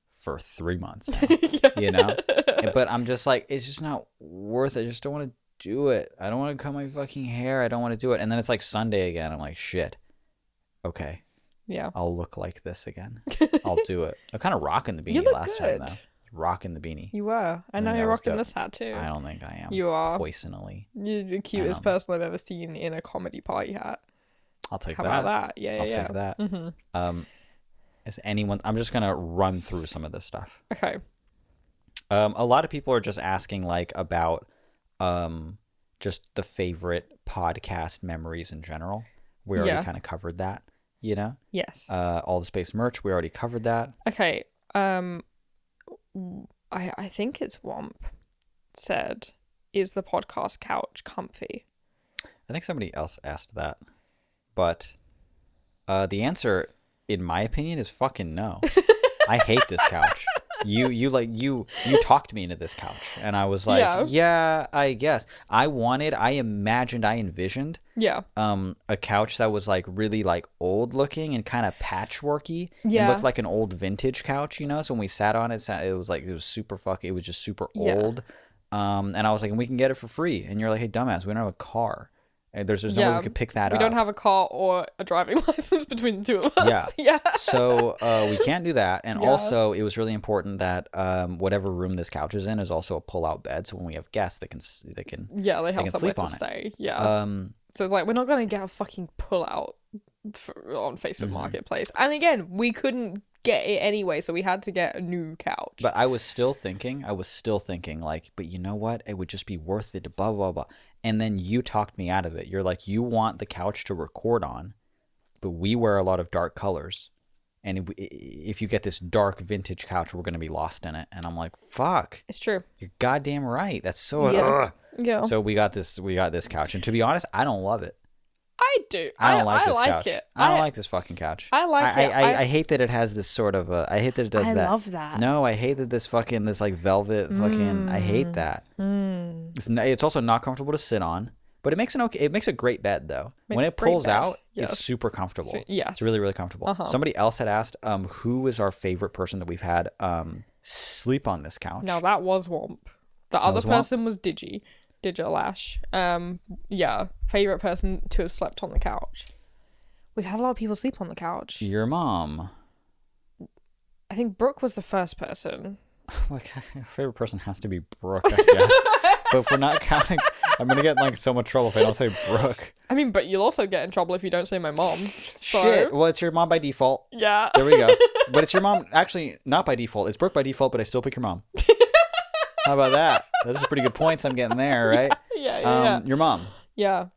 for 3 months now, you know? But I'm just like, it's just not worth it. I just don't want to do it. I don't want to cut my fucking hair. I don't want to do it. And then it's like Sunday again. I'm like, shit. Okay. Yeah. I'll look like this again. I'll do it. I'm kind of rocking the beanie last time, though. Rocking the beanie. You were. And now you're rocking this hat, too. I don't think I am. You are. Poisonally. You're the cutest person I've ever seen in a comedy party hat. I'll take How that. How about that? Yeah, I'll take that. Mm-hmm. Is anyone... I'm just going to run through some of this stuff. Okay. A lot of people are just asking, like, about just the favorite podcast memories in general. We already kind of covered that, you know? Yes. All the Space merch, we already covered that. Okay. I think it's Womp said, is the podcast couch comfy? I think somebody else asked that. But the answer, in my opinion, is fucking no. I hate this couch. You talked me into this couch, and I was like, yeah, I guess. I envisioned a couch that was like really like old looking and kind of patchworky. It looked like an old vintage couch, you know. So when we sat on it, it was super fucking. It was just super old. And I was like, and we can get it for free. And you're like, hey, dumbass, we don't have a car. There's no way we could pick that up. We don't have a car or a driving license between the two of us. Yeah. So we can't do that. And also, it was really important that whatever room this couch is in is also a pull-out bed. So when we have guests, they can have somewhere to stay. Yeah. So it's like, we're not going to get a fucking pull-out on Facebook Marketplace. And again, we couldn't get it anyway, so we had to get a new couch. But I was still thinking like, but you know what? It would just be worth it, blah, blah, blah. And then you talked me out of it. You're like, you want the couch to record on, but we wear a lot of dark colors. And if you get this dark vintage couch, we're going to be lost in it. And I'm like, fuck. It's true. You're goddamn right. That's so... Yeah. So we got this couch. And to be honest, I don't love it. I do. I don't like this like couch. It. I don't like this fucking couch. I like it. I hate that it has this sort of I hate that it does that. I love that. No, I hate that this like velvet fucking. I hate that. It's also not comfortable to sit on, but it makes a great bed though. When it pulls out, it's super comfortable. It's really, really comfortable. Somebody else had asked, who is our favorite person that we've had sleep on this couch? Now that was Womp. The other person was Digitalash. Favorite person to have slept on the couch. We've had a lot of people sleep on the couch. Your mom. I think Brooke was the first person. Like, favorite person has to be Brooke, I guess. But if we're not counting, I'm gonna get in like so much trouble if I don't say Brooke. I mean, but you'll also get in trouble if you don't say my mom. So... Shit. Well, it's your mom by default. Yeah. There we go. But it's your mom. Actually, not by default. It's Brooke by default, but I still pick your mom. How about that? Those are pretty good points I'm getting there, right? Yeah. Your mom. Yeah.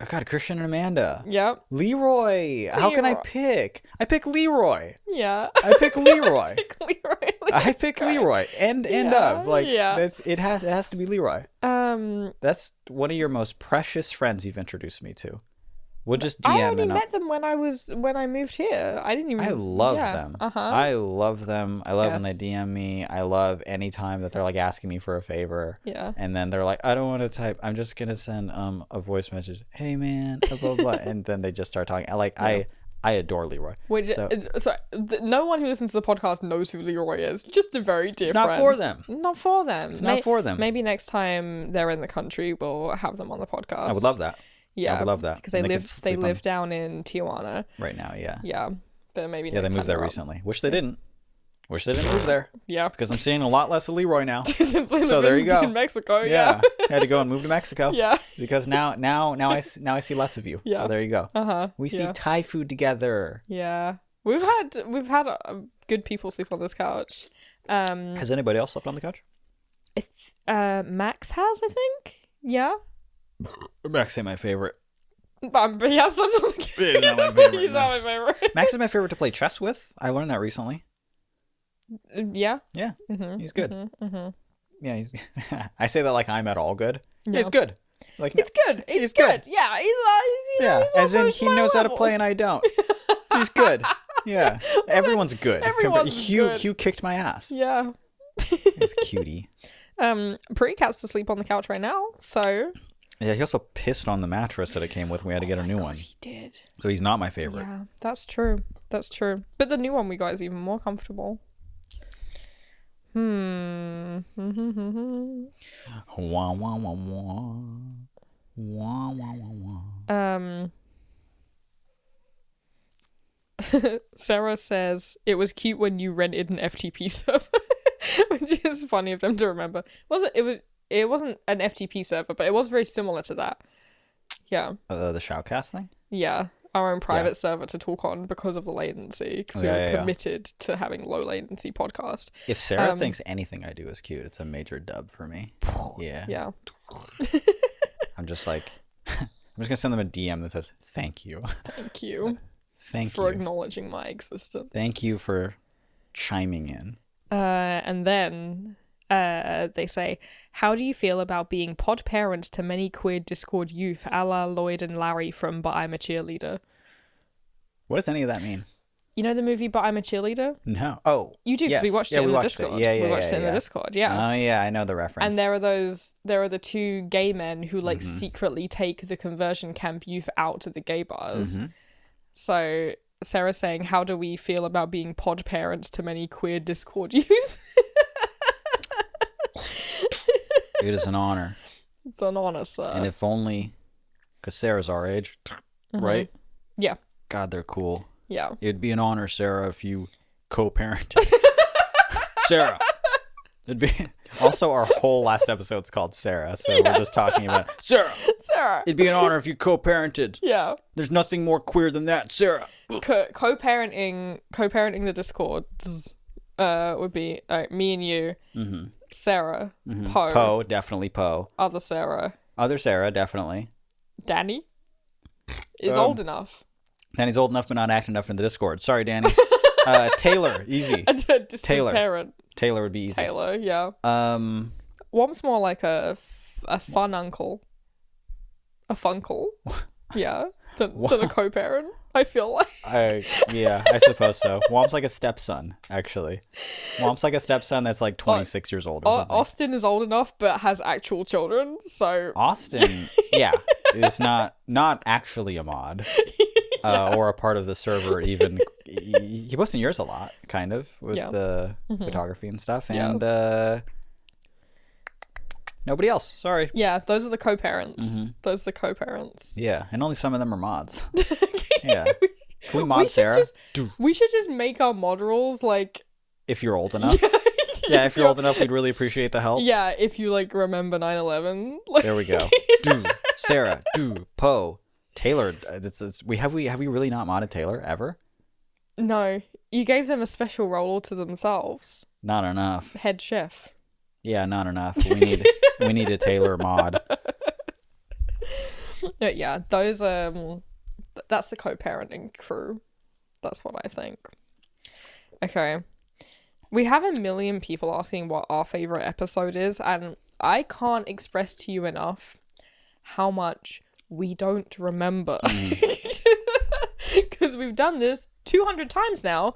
Oh, God, Christian and Amanda. Yep. Leroy. How can I pick? I pick Leroy. Yeah. I pick Leroy. I pick Leroy. End of. Like, it has to be Leroy. That's one of your most precious friends you've introduced me to. We'll just DM. I only met them when I moved here. I didn't even. I love them. I love them. I love when they DM me. I love any time that they're like asking me for a favor. Yeah. And then they're like, I don't want to type. I'm just gonna send a voice message. Hey man, blah blah blah. And then they just start talking. I adore Leroy. Wait, no one who listens to the podcast knows who Leroy is. Just a very dear friend. It's not for them. Not for them. It's not for them. Maybe next time they're in the country, we'll have them on the podcast. I would love that. Yeah, I would love that because they live down in Tijuana right now. Yeah, but maybe they moved there recently, which they didn't. Wish they didn't move there. Yeah. Because I'm seeing a lot less of Leroy now. So there you go. In Mexico, yeah. I had to go and move to Mexico. Yeah. Because now I see less of you. Yeah. So there you go. We used to eat Thai food together. Yeah. We've had good people sleep on this couch. Has anybody else slept on the couch? Max has, I think. Yeah. Max ain't my favorite. But he has slept on the couch. He's not my favorite. He's not my favorite. Max is my favorite to play chess with. I learned that recently. Yeah. Yeah. He's good. Mm-hmm. Yeah. I say that like I'm at all good. No. Yeah, he's good. Like he's good. He's good. Yeah. He's as in he knows how to play and I don't. He's good. Yeah. Everyone's good. Hugh kicked my ass. Yeah. It's cutie. Pretty cat's to sleep on the couch right now, so. Yeah, he also pissed on the mattress that it came with. We had to get a new one. He did. So he's not my favorite. Yeah, that's true. That's true. But the new one we got is even more comfortable. Wah, wah, wah, wah. Wah, wah, wah, wah. Sarah says it was cute when you rented an FTP server, which is funny of them to remember. It wasn't an FTP server, but it was very similar to that. Yeah. The Shoutcast thing? Yeah. Our own private server to talk on because of the latency, because we were committed to having low latency podcast. If Sarah thinks anything I do is cute, it's a major dub for me. Yeah. Yeah. I'm just like, I'm just gonna send them a DM that says, thank you. Thank you. Thank you. For acknowledging my existence. Thank you for chiming in. And then they say, how do you feel about being pod parents to many queer Discord youth, a la Lloyd and Larry from But I'm a Cheerleader? What does any of that mean? You know the movie But I'm a Cheerleader? No. Oh, you do, because we watched it in the Discord. Yeah, we watched it in the Discord, yeah. Oh, yeah, I know the reference. And there are the two gay men who like secretly take the conversion camp youth out to the gay bars. So Sarah's saying, how do we feel about being pod parents to many queer Discord youth? It is an honor. It's an honor, sir. And if only, because Sarah's our age, right? Yeah. God, they're cool. Yeah. It'd be an honor, Sarah, if you co-parented. Sarah. It'd be. Also, our whole last episode's called Sarah, so we're just talking about Sarah. Sarah. It'd be an honor if you co-parented. Yeah. There's nothing more queer than that, Sarah. Co-parenting the Discords would be me and you, Sarah, Poe, definitely Poe. Other Sarah, definitely. Danny is old enough. Danny's old enough, but not active enough in the Discord. Sorry, Danny. Taylor, easy. Taylor parent. Taylor would be easy. Taylor, yeah. Wom's more like a fun uncle. A funkle. Yeah. To the co-parent, I feel like. I suppose so. Wom's like a stepson, actually. Wom's like a stepson that's like 26 years old or something. Austin is old enough, but has actual children, so... Austin, is not actually a mod. Or a part of the server even. He posts in yours a lot, kind of, with the photography and stuff. And nobody else, sorry. Yeah, those are the co-parents. Those are the co-parents. Yeah, and only some of them are mods. Yeah. Can we mod Sarah? We should just make our mod rules, like... If you're old enough. Yeah, if you're old enough, we'd really appreciate the help. Yeah, if you, like, remember 9/11. Like... There we go. Sarah, Poe. Taylor, have we really not modded Taylor ever? No, you gave them a special role all to themselves. Not enough. Head chef. Yeah, not enough. We need a Taylor mod. Yeah, those that's the co-parenting crew. That's what I think. Okay. We have a million people asking what our favorite episode is, and I can't express to you enough how much we don't remember. Because we've done this 200 times now,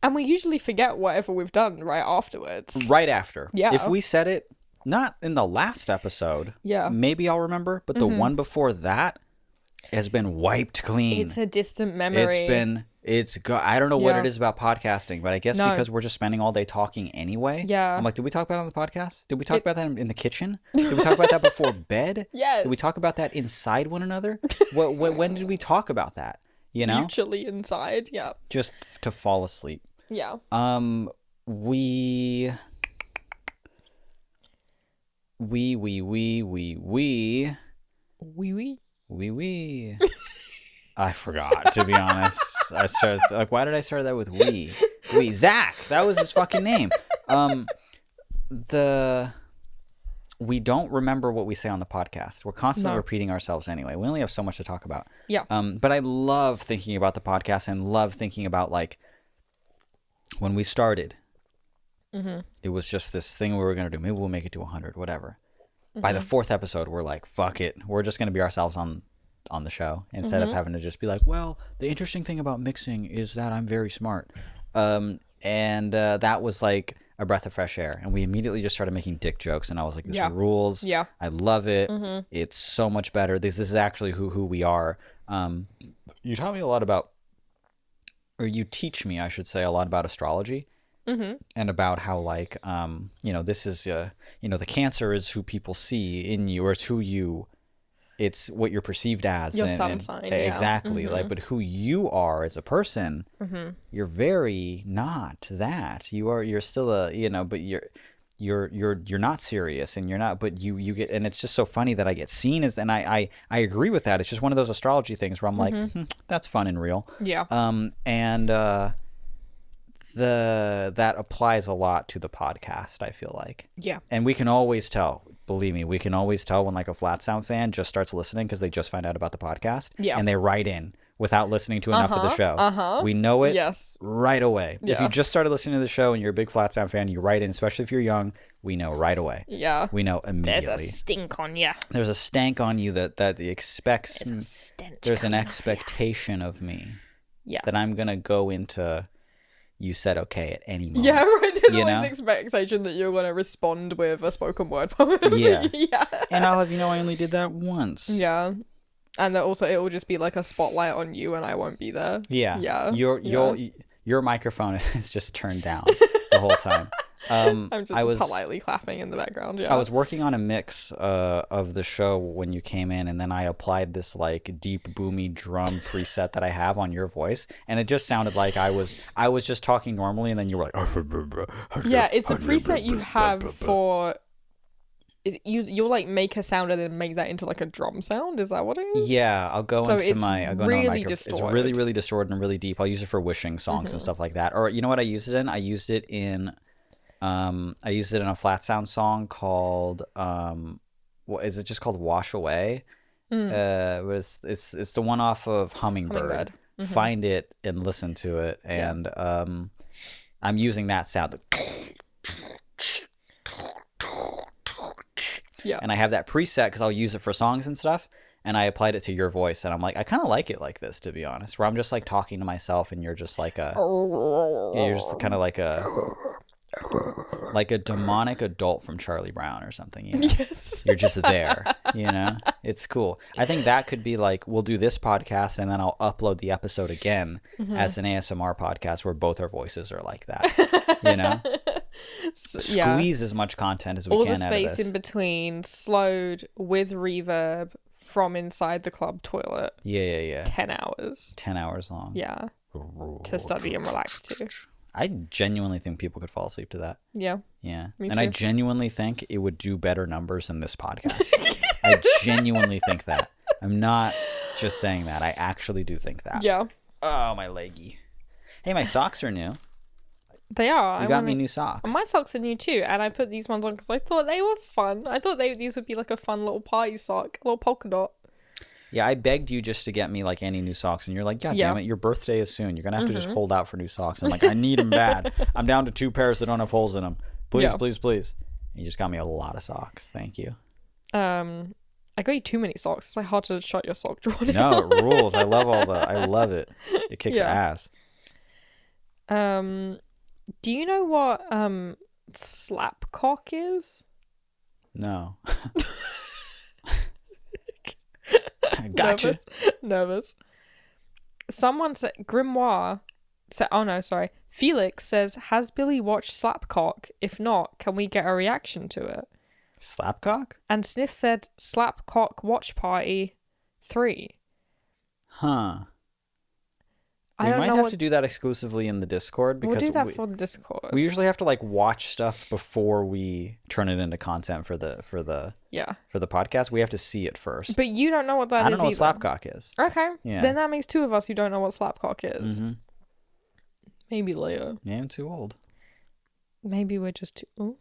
and we usually forget whatever we've done right afterwards. Right after. Yeah. If we said it, not in the last episode, maybe I'll remember, but the one before that has been wiped clean. It's a distant memory. I don't know what it is about podcasting, but I guess because we're just spending all day talking anyway. Yeah. I'm like, did we talk about it on the podcast? Did we talk about that in the kitchen? Did we talk about that before bed? Yes. Did we talk about that inside one another? When did we talk about that? You know? Mutually inside, yeah. Just to fall asleep. Yeah. We I forgot, to be honest. I started like, why did I start that with we? Zach. That was his fucking name. We don't remember what we say on the podcast. We're constantly repeating ourselves anyway. We only have so much to talk about. Yeah. But I love thinking about the podcast and love thinking about like when we started. Mm-hmm. It was just this thing we were gonna do. Maybe we'll make it to 100, whatever. Mm-hmm. By the 4th episode, we're like, fuck it. We're just gonna be ourselves on the show instead of having to just be like, well, the interesting thing about mixing is that I'm very smart. And that was like a breath of fresh air, and we immediately just started making dick jokes, and I was like, this rules. Yeah, I love it. It's so much better. This is actually who we are. You taught me a lot about, or you teach me, I should say, a lot about astrology. And about how like this is the Cancer is who people see in you, or it's who you, it's what you're perceived as, your sun sign. Exactly. Like, but who you are as a person, you're very not that. You're still but you're not serious, and you're not, but you get, and it's just so funny that I get seen as, and I agree with that. It's just one of those astrology things where I'm like, that's fun and real. Yeah. That applies a lot to the podcast, I feel like. Yeah. And we can always tell, believe me, we can always tell when like a Flat Sound fan just starts listening because they just find out about the podcast. Yeah. And they write in without listening to enough of the show. We know it right away. Yeah. If you just started listening to the show and you're a big Flat Sound fan, you write in, especially if you're young, we know right away. Yeah. We know immediately. There's a stink on you. There's a stank on you that expects. There's a stench. There's an expectation of me. Yeah. That I'm going to go into... You said okay at any moment. Yeah, right. There's always an expectation that you're going to respond with a spoken word poem. Yeah. Yeah. And I'll have you know I only did that once. Yeah. And that also, it will just be like a spotlight on you and I won't be there. Yeah. Yeah. Your microphone is just turned down the whole time. I'm just politely clapping in the background. Yeah. I was working on a mix of the show when you came in, and then I applied this like deep boomy drum preset that I have on your voice, and it just sounded like I was just talking normally, and then you were like, yeah, it's a preset you have for. You'll like make a sound and then make that into like a drum sound. Is that what it is? Yeah, I'll go into my. I'll go really into distorted. It's really, really distorted and really deep. I'll use it for wishing songs and stuff like that. Or you know what I used it in? I used it in a Flat Sound song called what is it? Just called "Wash Away." It's the one off of Hummingbird. Find it and listen to it, and I'm using that sound. Yeah. And I have that preset because I'll use it for songs and stuff. And I applied it to your voice, and I'm like, I kind of like it like this, to be honest, where I'm just like talking to myself, and you're just like you're just kind of like a demonic adult from Charlie Brown or something. You know? Yes. You're just there. You know, it's cool. I think that could be like, we'll do this podcast, and then I'll upload the episode again as an ASMR podcast where both our voices are like that. You know. Squeeze as much content as we can out of this. All the space in between, slowed with reverb from inside the club toilet. Yeah. 10 hours. 10 hours long. Yeah. To study and relax to. I genuinely think people could fall asleep to that. Yeah. Yeah. Me and too. I genuinely think it would do better numbers than this podcast. I genuinely think that. I'm not just saying that. I actually do think that. Yeah. Oh, my leggy. Hey, my socks are new. They are. You got me new socks. My socks are new too, and I put these ones on because I thought they were fun. I thought these would be like a fun little party sock, a little polka dot. Yeah, I begged you just to get me like any new socks, and you're like, God damn it, your birthday is soon. You're gonna have to just hold out for new socks. I'm like, I need them bad. I'm down to 2 pairs that don't have holes in them. Please, please, please. And you just got me a lot of socks. Thank you. I got you too many socks. It's like hard to shut your sock drawer down. No, it rules. I love all that. I love it. It kicks ass. Do you know what slapcock is? No. Gotcha. Nervous. Someone said, Grimoire said, oh no, sorry. Felix says, has Billy watched Slapcock? If not, can we get a reaction to it? Slapcock? And Sniff said, Slapcock Watch Party 3. Huh. We might have to do that exclusively in the Discord because we'll do that for the Discord. We usually have to like watch stuff before we turn it into content for the podcast. We have to see it first. But you don't know what that is. I don't know what slapcock is. Okay. Yeah. Then that makes two of us who don't know what slapcock is. Mm-hmm. Maybe Leo. Yeah, I'm too old. Maybe we're just too... Ooh.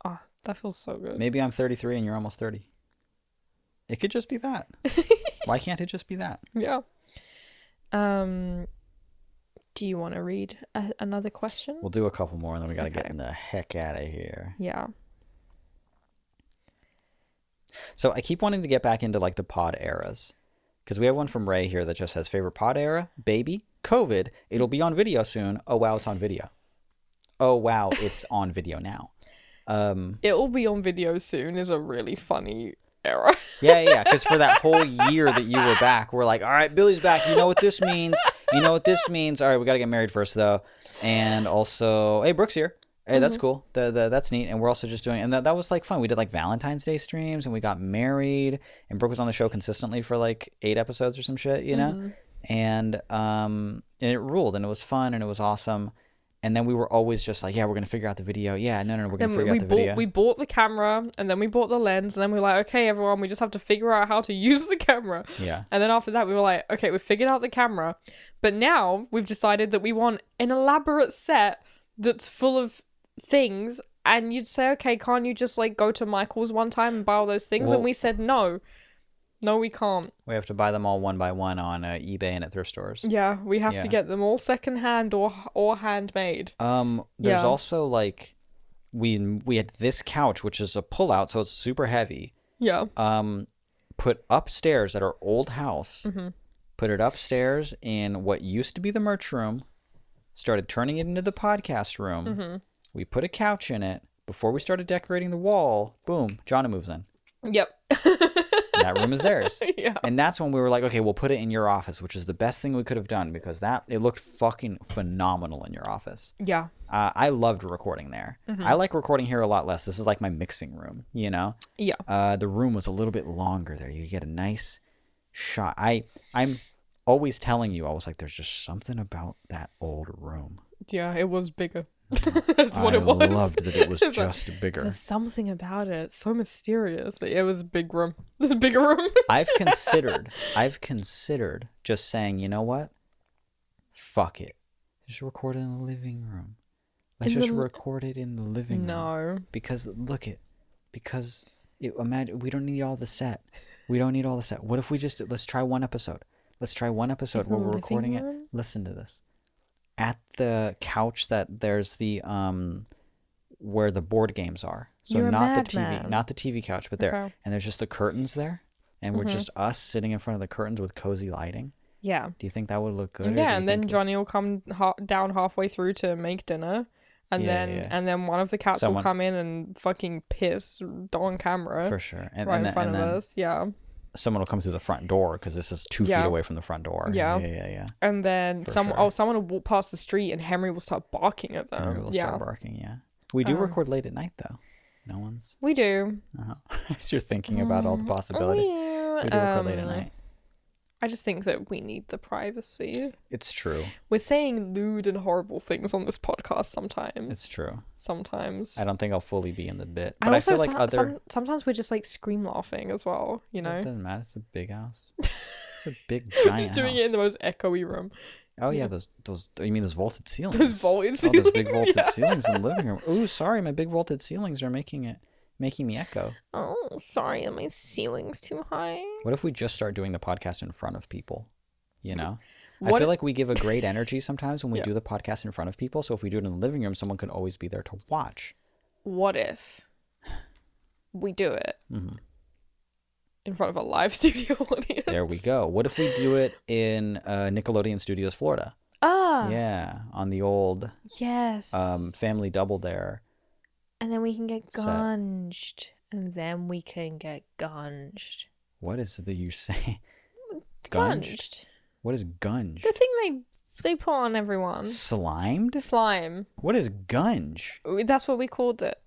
Oh, that feels so good. Maybe I'm 33 and you're almost 30. It could just be that. Why can't it just be that? Yeah. Do you want to read another question? We'll do a couple more and then we got to get the heck out of here. Yeah. So I keep wanting to get back into like the pod eras. Because we have one from Ray here that just says, favorite pod era? Baby, COVID, it'll be on video soon. Oh, wow, it's on video. Oh, wow, it's on video now. It'll be on video soon is a really funny era. Yeah. Because for that whole year that you were back, we're like, all right, Billy's back. You know what this means. All right, we got to get married first, though. And also, hey, Brooke's here. Hey, that's cool. That's neat. And we're also just doing, and that was like fun. We did like Valentine's Day streams and we got married. And Brooke was on the show consistently for like 8 episodes or some shit, you know? And it ruled and it was fun and it was awesome. And then we were always just like, yeah, we're going to figure out the video. Yeah, no, we're going to figure out the video. We bought the camera and then we bought the lens. And then we were like, okay, everyone, we just have to figure out how to use the camera. Yeah. And then after that, we were like, okay, we figured out the camera. But now we've decided that we want an elaborate set that's full of things. And you'd say, okay, can't you just like go to Michael's one time and buy all those things? Well, and we said, no, we can't. We have to buy them all one by one on eBay and at thrift stores. Yeah, we have to get them all secondhand or handmade. There's also like we had this couch, which is a pull-out, so it's super heavy. Yeah. Put upstairs at our old house. Put it upstairs in what used to be the merch room. Started turning it into the podcast room. We put a couch in it. Before we started decorating the wall, boom, Jonna moves in. Yep. That room is theirs. Yeah. And that's when we were like, okay, we'll put it in your office, which is the best thing we could have done because it looked fucking phenomenal in your office. Yeah. I loved recording there. I like recording here a lot less. This is like my mixing room, you know? Yeah. The room was a little bit longer there. You get a nice shot. I'm always telling you, I was like, there's just something about that old room. Yeah, it was bigger. That's what it was. I loved that it was just bigger. There's something about it. It's so mysterious. It was a big room. This a bigger room. I've considered just saying, you know what? Fuck it. Just record it in the living room. Let's just record it in the living room. No. Because imagine we don't need all the set. What if we let's try one episode. Where we're recording it. Listen to this. At the couch that there's the where the board games are. So not the TV couch, but there. And there's just the curtains there. And we're just us sitting in front of the curtains with cozy lighting. Yeah. Do you think that would look good? Yeah, and then Johnny will come down halfway through to make dinner. And then one of the cats will come in and fucking piss on camera. For sure. In front of us. Yeah. Someone will come through the front door because this is 2 feet away from the front door. Yeah. And then someone will walk past the street and Henry will start barking at them. Henry will start barking, yeah. We do record late at night, though. No one's... We do. As you're thinking about all the possibilities. We do record late at night. I just think that we need the privacy. It's true. We're saying lewd and horrible things on this podcast sometimes. It's true. Sometimes. I don't think I'll fully be in the bit. But I feel like sometimes we're just like scream laughing as well, you know? It doesn't matter. It's a big house. It's a big, giant house. You're doing it in the most echoey room. Oh, yeah. Those. You mean those vaulted ceilings? Those vaulted ceilings. Those big vaulted ceilings in the living room. Ooh, sorry. My big vaulted ceilings are making me echo. Oh, sorry. Are my ceilings too high? What if we just start doing the podcast in front of people? You know? I feel like we give a great energy sometimes when we do the podcast in front of people. So if we do it in the living room, someone could always be there to watch. What if we do it in front of a live studio audience? There we go. What if we do it in Nickelodeon Studios, Florida? Ah. Yeah. On the old family double there. And then we can get gunged. What is it that you say? Gunged. What is gunge? The thing they put on everyone. Slimed? Slime. What is gunge? That's what we called it.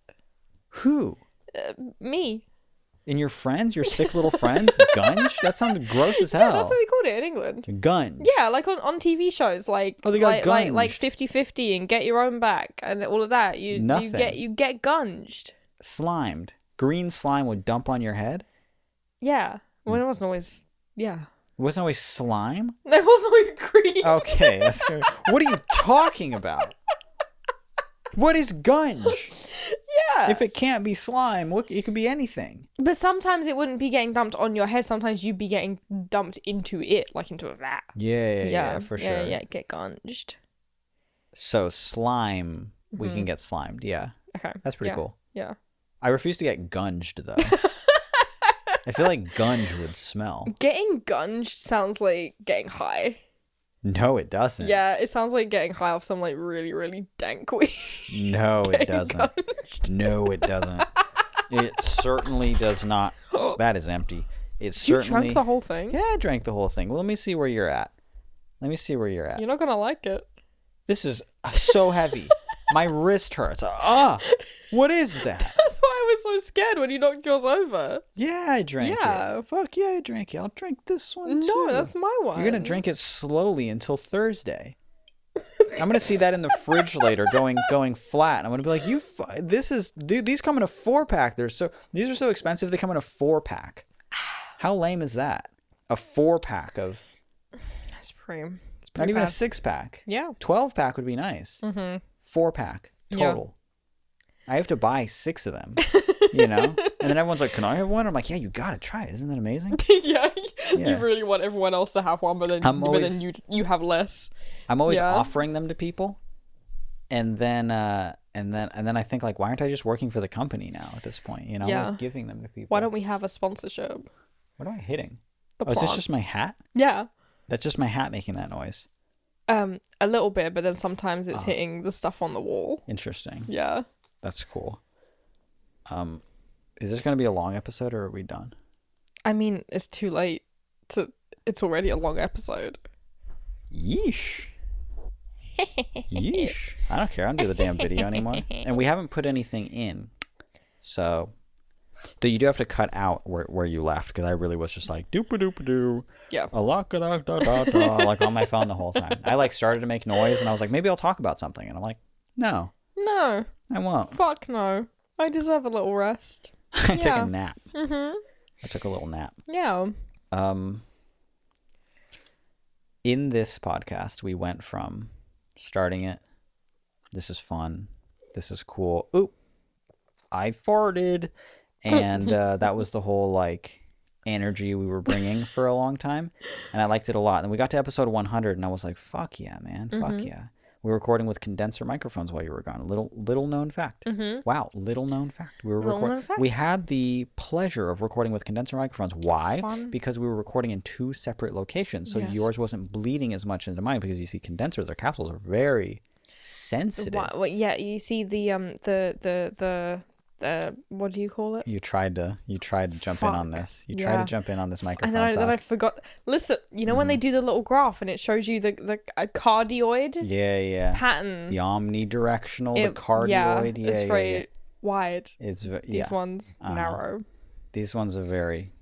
Who? Me. In your friends? Your sick little friends? Gunged? That sounds gross as hell. Yeah, that's what we called it in England. Gunged? Yeah, like on TV shows, like they got gunged. like 50-50 and Get Your Own Back and all of that. You get gunged. Slimed. Green slime would dump on your head? Yeah. Well, it wasn't always... Yeah. It wasn't always slime? No, it wasn't always green. Okay. What are you talking about? What is gunge? Yeah. If it can't be slime, look, it could be anything. But sometimes it wouldn't be getting dumped on your head. Sometimes you'd be getting dumped into it, like into a vat. Yeah, for sure. Yeah, get gunged. So slime, we can get slimed. Yeah. Okay. That's pretty cool. Yeah. I refuse to get gunged, though. I feel like gunge would smell. Getting gunged sounds like getting high. No, it doesn't. Yeah, it sounds like getting high off some like really, really dank weed. No, it doesn't. Gunged. No, it doesn't. It certainly does not. That is empty. It certainly. You drank the whole thing? Yeah, I drank the whole thing. Well, let me see where you're at. You're not gonna like it. This is so heavy. My wrist hurts. What is that? That's why I was so scared when you knocked yours over. Yeah, I drank it. Fuck yeah, I drank it. I'll drink this one too. No, that's my one. You're gonna drink it slowly until Thursday. I'm gonna see that in the fridge later, going flat. I'm gonna be like, these come in a 4-pack. These are so expensive. They come in a 4-pack. How lame is that? A 4-pack of. That's pretty. Not even a 6-pack. Yeah. 12-pack would be nice. 4-pack total. Yeah. I have to buy 6 of them. And then everyone's like, "Can I have one?" I'm like, "Yeah, you gotta try it. Isn't that amazing?" Yeah. You really want everyone else to have one, but then you have less. I'm always offering them to people, and then I think like, why aren't I just working for the company now at this point? I'm always giving them to people. Why don't we have a sponsorship? What am I hitting? Is this just my hat? Yeah. That's just my hat making that noise. A little bit, but then sometimes it's hitting the stuff on the wall. Interesting. Yeah. That's cool. Is this going to be a long episode or are we done? I mean, it's too late it's already a long episode. Yeesh. Yeesh. I don't care. I don't do the damn video anymore. And we haven't put anything in. So, you do have to cut out where you left because I really was just like doop-a-doop-a-doo. Yeah. Like on my phone the whole time. I like started to make noise and I was like, maybe I'll talk about something. And I'm like, no. No. I won't. Fuck no. I deserve a little rest. I took a nap. Mm-hmm. I took a little nap. Yeah. In this podcast, we went from starting it, this is fun, this is cool, oop, I farted, and that was the whole like energy we were bringing for a long time, and I liked it a lot. And we got to episode 100 and I was like, fuck yeah, man. Fuck yeah. We were recording with condenser microphones while you were gone. Little known fact. Wow, little known fact. We had the pleasure of recording with condenser microphones. Why? Fun. Because we were recording in 2 separate locations, so yours wasn't bleeding as much into mine because you see condensers or capsules are very sensitive. Well, yeah, you see the what do you call it? You tried to jump in on this. You tried to jump in on this microphone. And then I forgot. Listen, when they do the little graph and it shows you the cardioid pattern. The omnidirectional, the cardioid. It's very wide. These ones narrow. These ones are very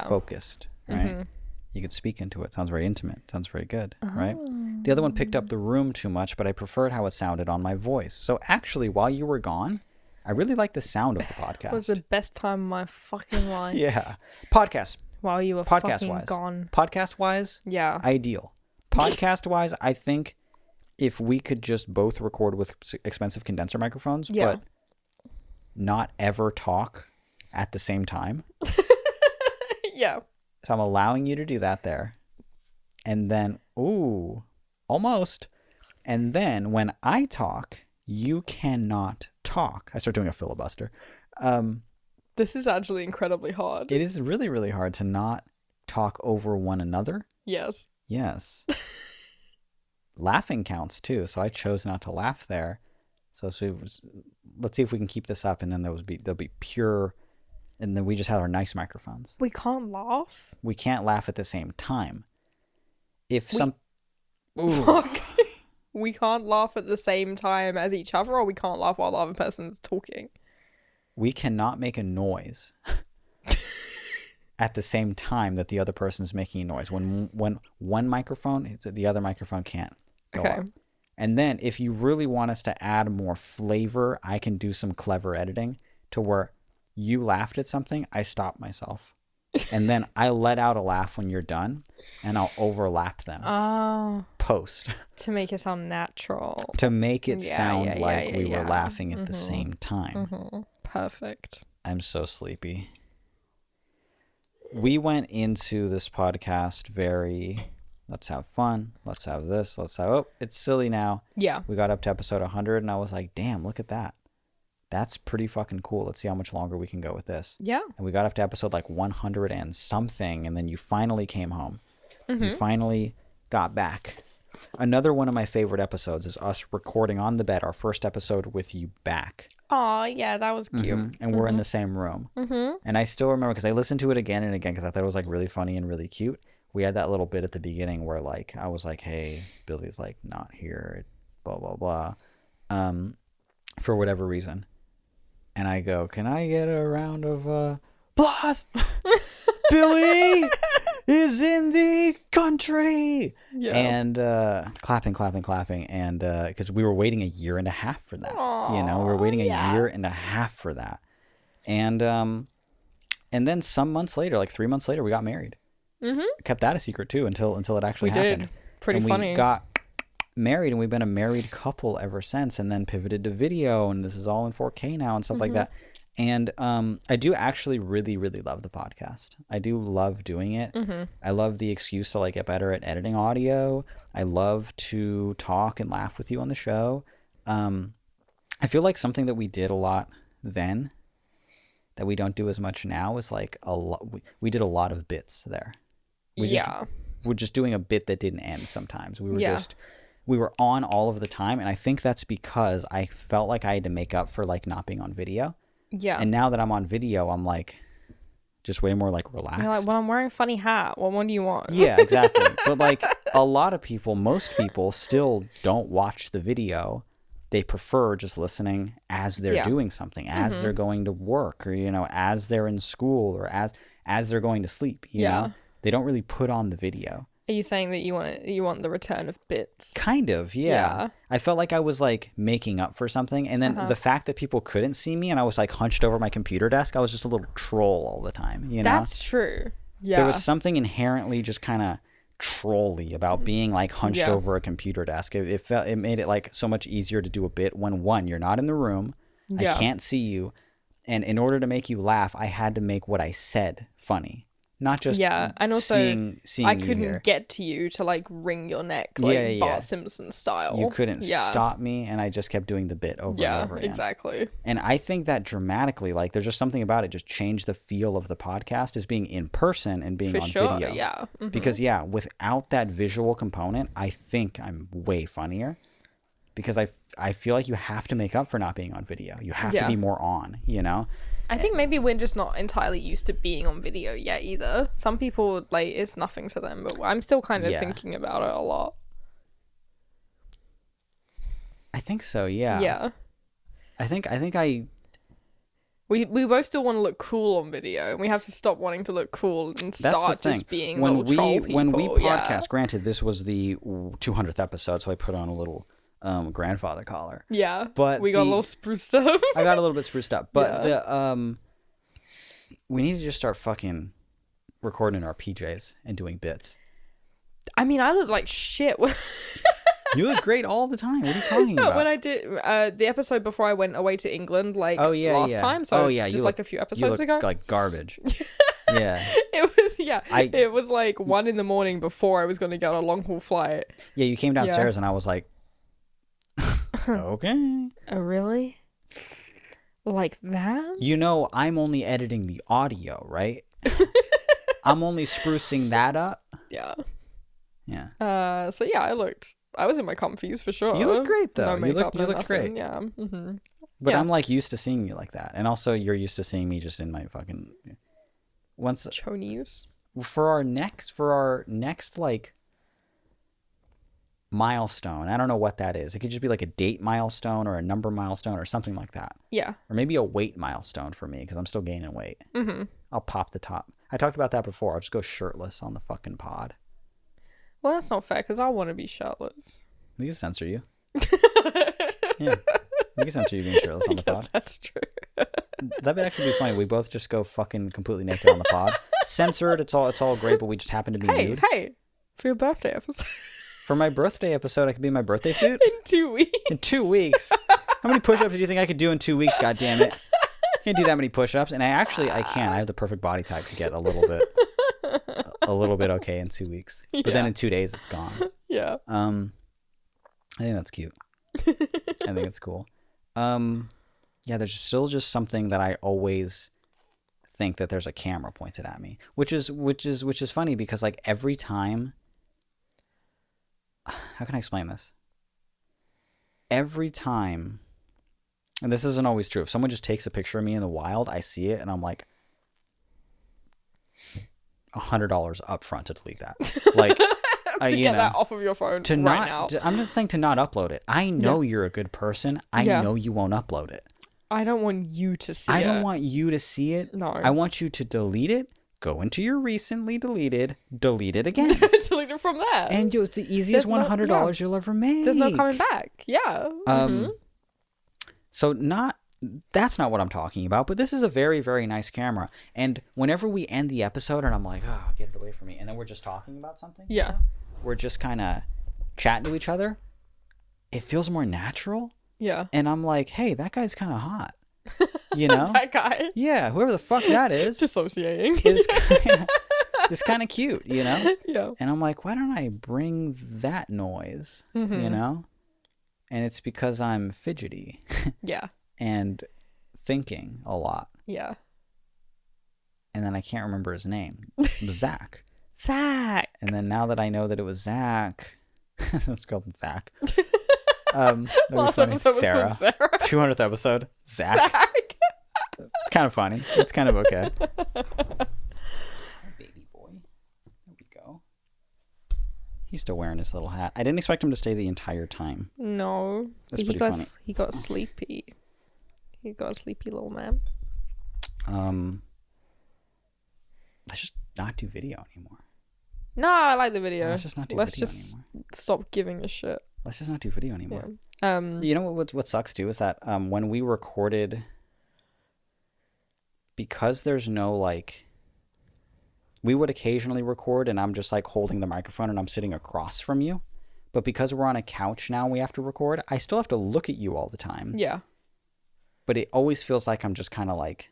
focused, right? You could speak into it. Sounds very intimate. Sounds very good, right? The other one picked up the room too much, but I preferred how it sounded on my voice. So actually, while you were gone, I really like the sound of the podcast. It was the best time of my fucking life. Yeah. Podcast. While you were fucking gone. Podcast-wise, ideal. Podcast-wise, I think if we could just both record with expensive condenser microphones, but not ever talk at the same time. Yeah. So I'm allowing you to do that there. And then, almost. And then when I talk, you cannot talk. I start doing a filibuster. This is actually incredibly hard. It is really, really hard to not talk over one another. Yes. Laughing counts too, so I chose not to laugh there. So let's see if we can keep this up, and then there'll be pure, and then we just have our nice microphones. We can't laugh? We can't laugh at the same time. Fuck. We can't laugh at the same time as each other, or we can't laugh while the other person's talking. We cannot make a noise at the same time that the other person is making a noise. When one microphone, the other microphone can't go up. And then if you really want us to add more flavor, I can do some clever editing to where you laughed at something, I stop myself. And then I let out a laugh when you're done, and I'll overlap them. Oh. Post. To make it sound natural. To make it sound like we were laughing at the same time. Perfect. I'm so sleepy. We went into this podcast very, let's have fun. Let's have this. Let's have, oh, it's silly now. Yeah. We got up to episode 100, and I was like, damn, look at that. That's pretty fucking cool. Let's see how much longer we can go with this. Yeah. And we got up to episode like 100 and something, and then you finally came home. You finally got back. Another one of my favorite episodes is us recording on the bed, our first episode with you back. Oh, yeah, that was cute. And we're in the same room. And I still remember, because I listened to it again and again, because I thought it was like really funny and really cute. We had that little bit at the beginning where like I was like, hey, Billy's like not here, blah, blah, blah, for whatever reason. And I go, can I get a round of applause? Billy is in the country. Yeah. And clapping. And because we were waiting a year and a half for that. Aww, we were waiting a year and a half for that. And then some months later, like 3 months later, we got married. Kept that a secret too until it actually happened. Did. Pretty funny. We got married, and we've been a married couple ever since, and then pivoted to video, and this is all in 4K now and stuff like that. And I do actually really, really love the podcast. I do love doing it. I love the excuse to like get better at editing audio. I love to talk and laugh with you on the show. I feel like something that we did a lot then that we don't do as much now is like we did a lot of bits there. We're just doing a bit that didn't end sometimes. We were on all of the time, and I think that's because I felt like I had to make up for like not being on video. Yeah. And now that I'm on video, I'm like just way more like relaxed. You're like, well, I'm wearing a funny hat. What more do you want? Yeah, exactly. But like a lot of people, most people still don't watch the video. They prefer just listening as they're doing something, as they're going to work, or as they're in school, or as they're going to sleep. You know, they don't really put on the video. Are you saying that you want the return of bits? Kind of, yeah. I felt like I was like making up for something, and then the fact that people couldn't see me and I was like hunched over my computer desk, I was just a little troll all the time, That's true. Yeah. There was something inherently just kind of trolly about being like hunched over a computer desk. It made it like so much easier to do a bit when one, you're not in the room, I can't see you, and in order to make you laugh, I had to make what I said funny. Not just and also seeing I couldn't get to you to like wring your neck like Bart Simpson style. You couldn't stop me, and I just kept doing the bit over and over again. Exactly. And I think that dramatically, like, there's just something about it just changed the feel of the podcast as being in person and being on video. Yeah. Because without that visual component, I think I'm way funnier. Because I feel like you have to make up for not being on video. You have to be more on, I think maybe we're just not entirely used to being on video yet either. Some people, like, it's nothing to them, but I'm still kind of thinking about it a lot. I think so, yeah. Yeah. I think We both still want to look cool on video, and we have to stop wanting to look cool and start just being little troll people. When we podcast, granted, this was the 200th episode, so I put on a little grandfather collar. Yeah, but we got a little spruced up. I got a little bit spruced up, but we need to just start fucking recording our PJs and doing bits. I mean, I look like shit. You look great all the time. What are you talking about? When I did the episode before I went away to England, like last time, so just like a few episodes ago, like garbage. Yeah, it was. Yeah, it was like 1 a.m. before I was going to get on a long haul flight. Yeah, you came downstairs and I was like, okay. Oh, really? Like that? I'm only editing the audio, right? I'm only sprucing that up. Yeah. Yeah. So yeah, I was in my comfies for sure. You look great though. No makeup, you look great. Yeah. Mm-hmm. But I'm like used to seeing you like that, and also you're used to seeing me just in my fucking chonies. For our next like milestone. I don't know what that is. It could just be like a date milestone or a number milestone or something like that. Yeah. Or maybe a weight milestone for me because I'm still gaining weight. I'll pop the top. I talked about that before. I'll just go shirtless on the fucking pod. Well, that's not fair because I want to be shirtless. We can censor you. Yeah. We can censor you being shirtless on the pod. That's true. That'd actually be funny. We both just go fucking completely naked on the pod. Censored, it's all great, but we just happen to be nude. Hey, for your birthday episode. For my birthday episode, I could be in my birthday suit? In 2 weeks. In 2 weeks? How many push-ups do you think I could do in 2 weeks, goddammit? I can't do that many push-ups. And I can. I have the perfect body type to get a little bit okay in 2 weeks. But then in 2 days, it's gone. Yeah. I think that's cute. I think it's cool. Yeah, there's still just something that I always think that there's a camera pointed at me, which is funny because like every time, how can I explain this? Every time, and this isn't always true. If someone just takes a picture of me in the wild, I see it and I'm like, $100 up front to delete that. Like. To get that off of your phone now. I'm just saying to not upload it. I know you're a good person. I know you won't upload it. I don't want you to see it. I don't want you to see it. No. I want you to delete it, go into your recently deleted, delete it again. Delete it from there. And it's the easiest $100 you'll ever make. There's no coming back. Yeah. So that's not what I'm talking about, but this is a very, very nice camera. And whenever we end the episode and I'm like, oh, get it away from me, and then we're just talking about something. Yeah. We're just kind of chatting to each other. It feels more natural. Yeah. And I'm like, hey, that guy's kind of hot. You know? That guy. Yeah, whoever the fuck that is. Dissociating. Is kind of cute, you know? Yeah. And I'm like, why don't I bring that noise, you know? And it's because I'm fidgety. Yeah. And thinking a lot. Yeah. And then I can't remember his name. It was Zach. Zach. And then now that I know that it was Zach, let's call him Zach. Last episode was called Sarah. 200th episode, Zach. It's kind of funny. It's kind of okay. Baby boy. There we go. He's still wearing his little hat. I didn't expect him to stay the entire time. No. That's pretty funny. He got sleepy. He got a sleepy little man. Let's just not do video anymore. No, I like the video. Let's just not do video anymore. Let's just stop giving a shit. Let's just not do video anymore. Yeah. You know what sucks too is that when we recorded, because there's no like, we would occasionally record and I'm just like holding the microphone and I'm sitting across from you, but because we're on a couch now, we have to record. I still have to look at you all the time. Yeah. But it always feels like I'm just kind of like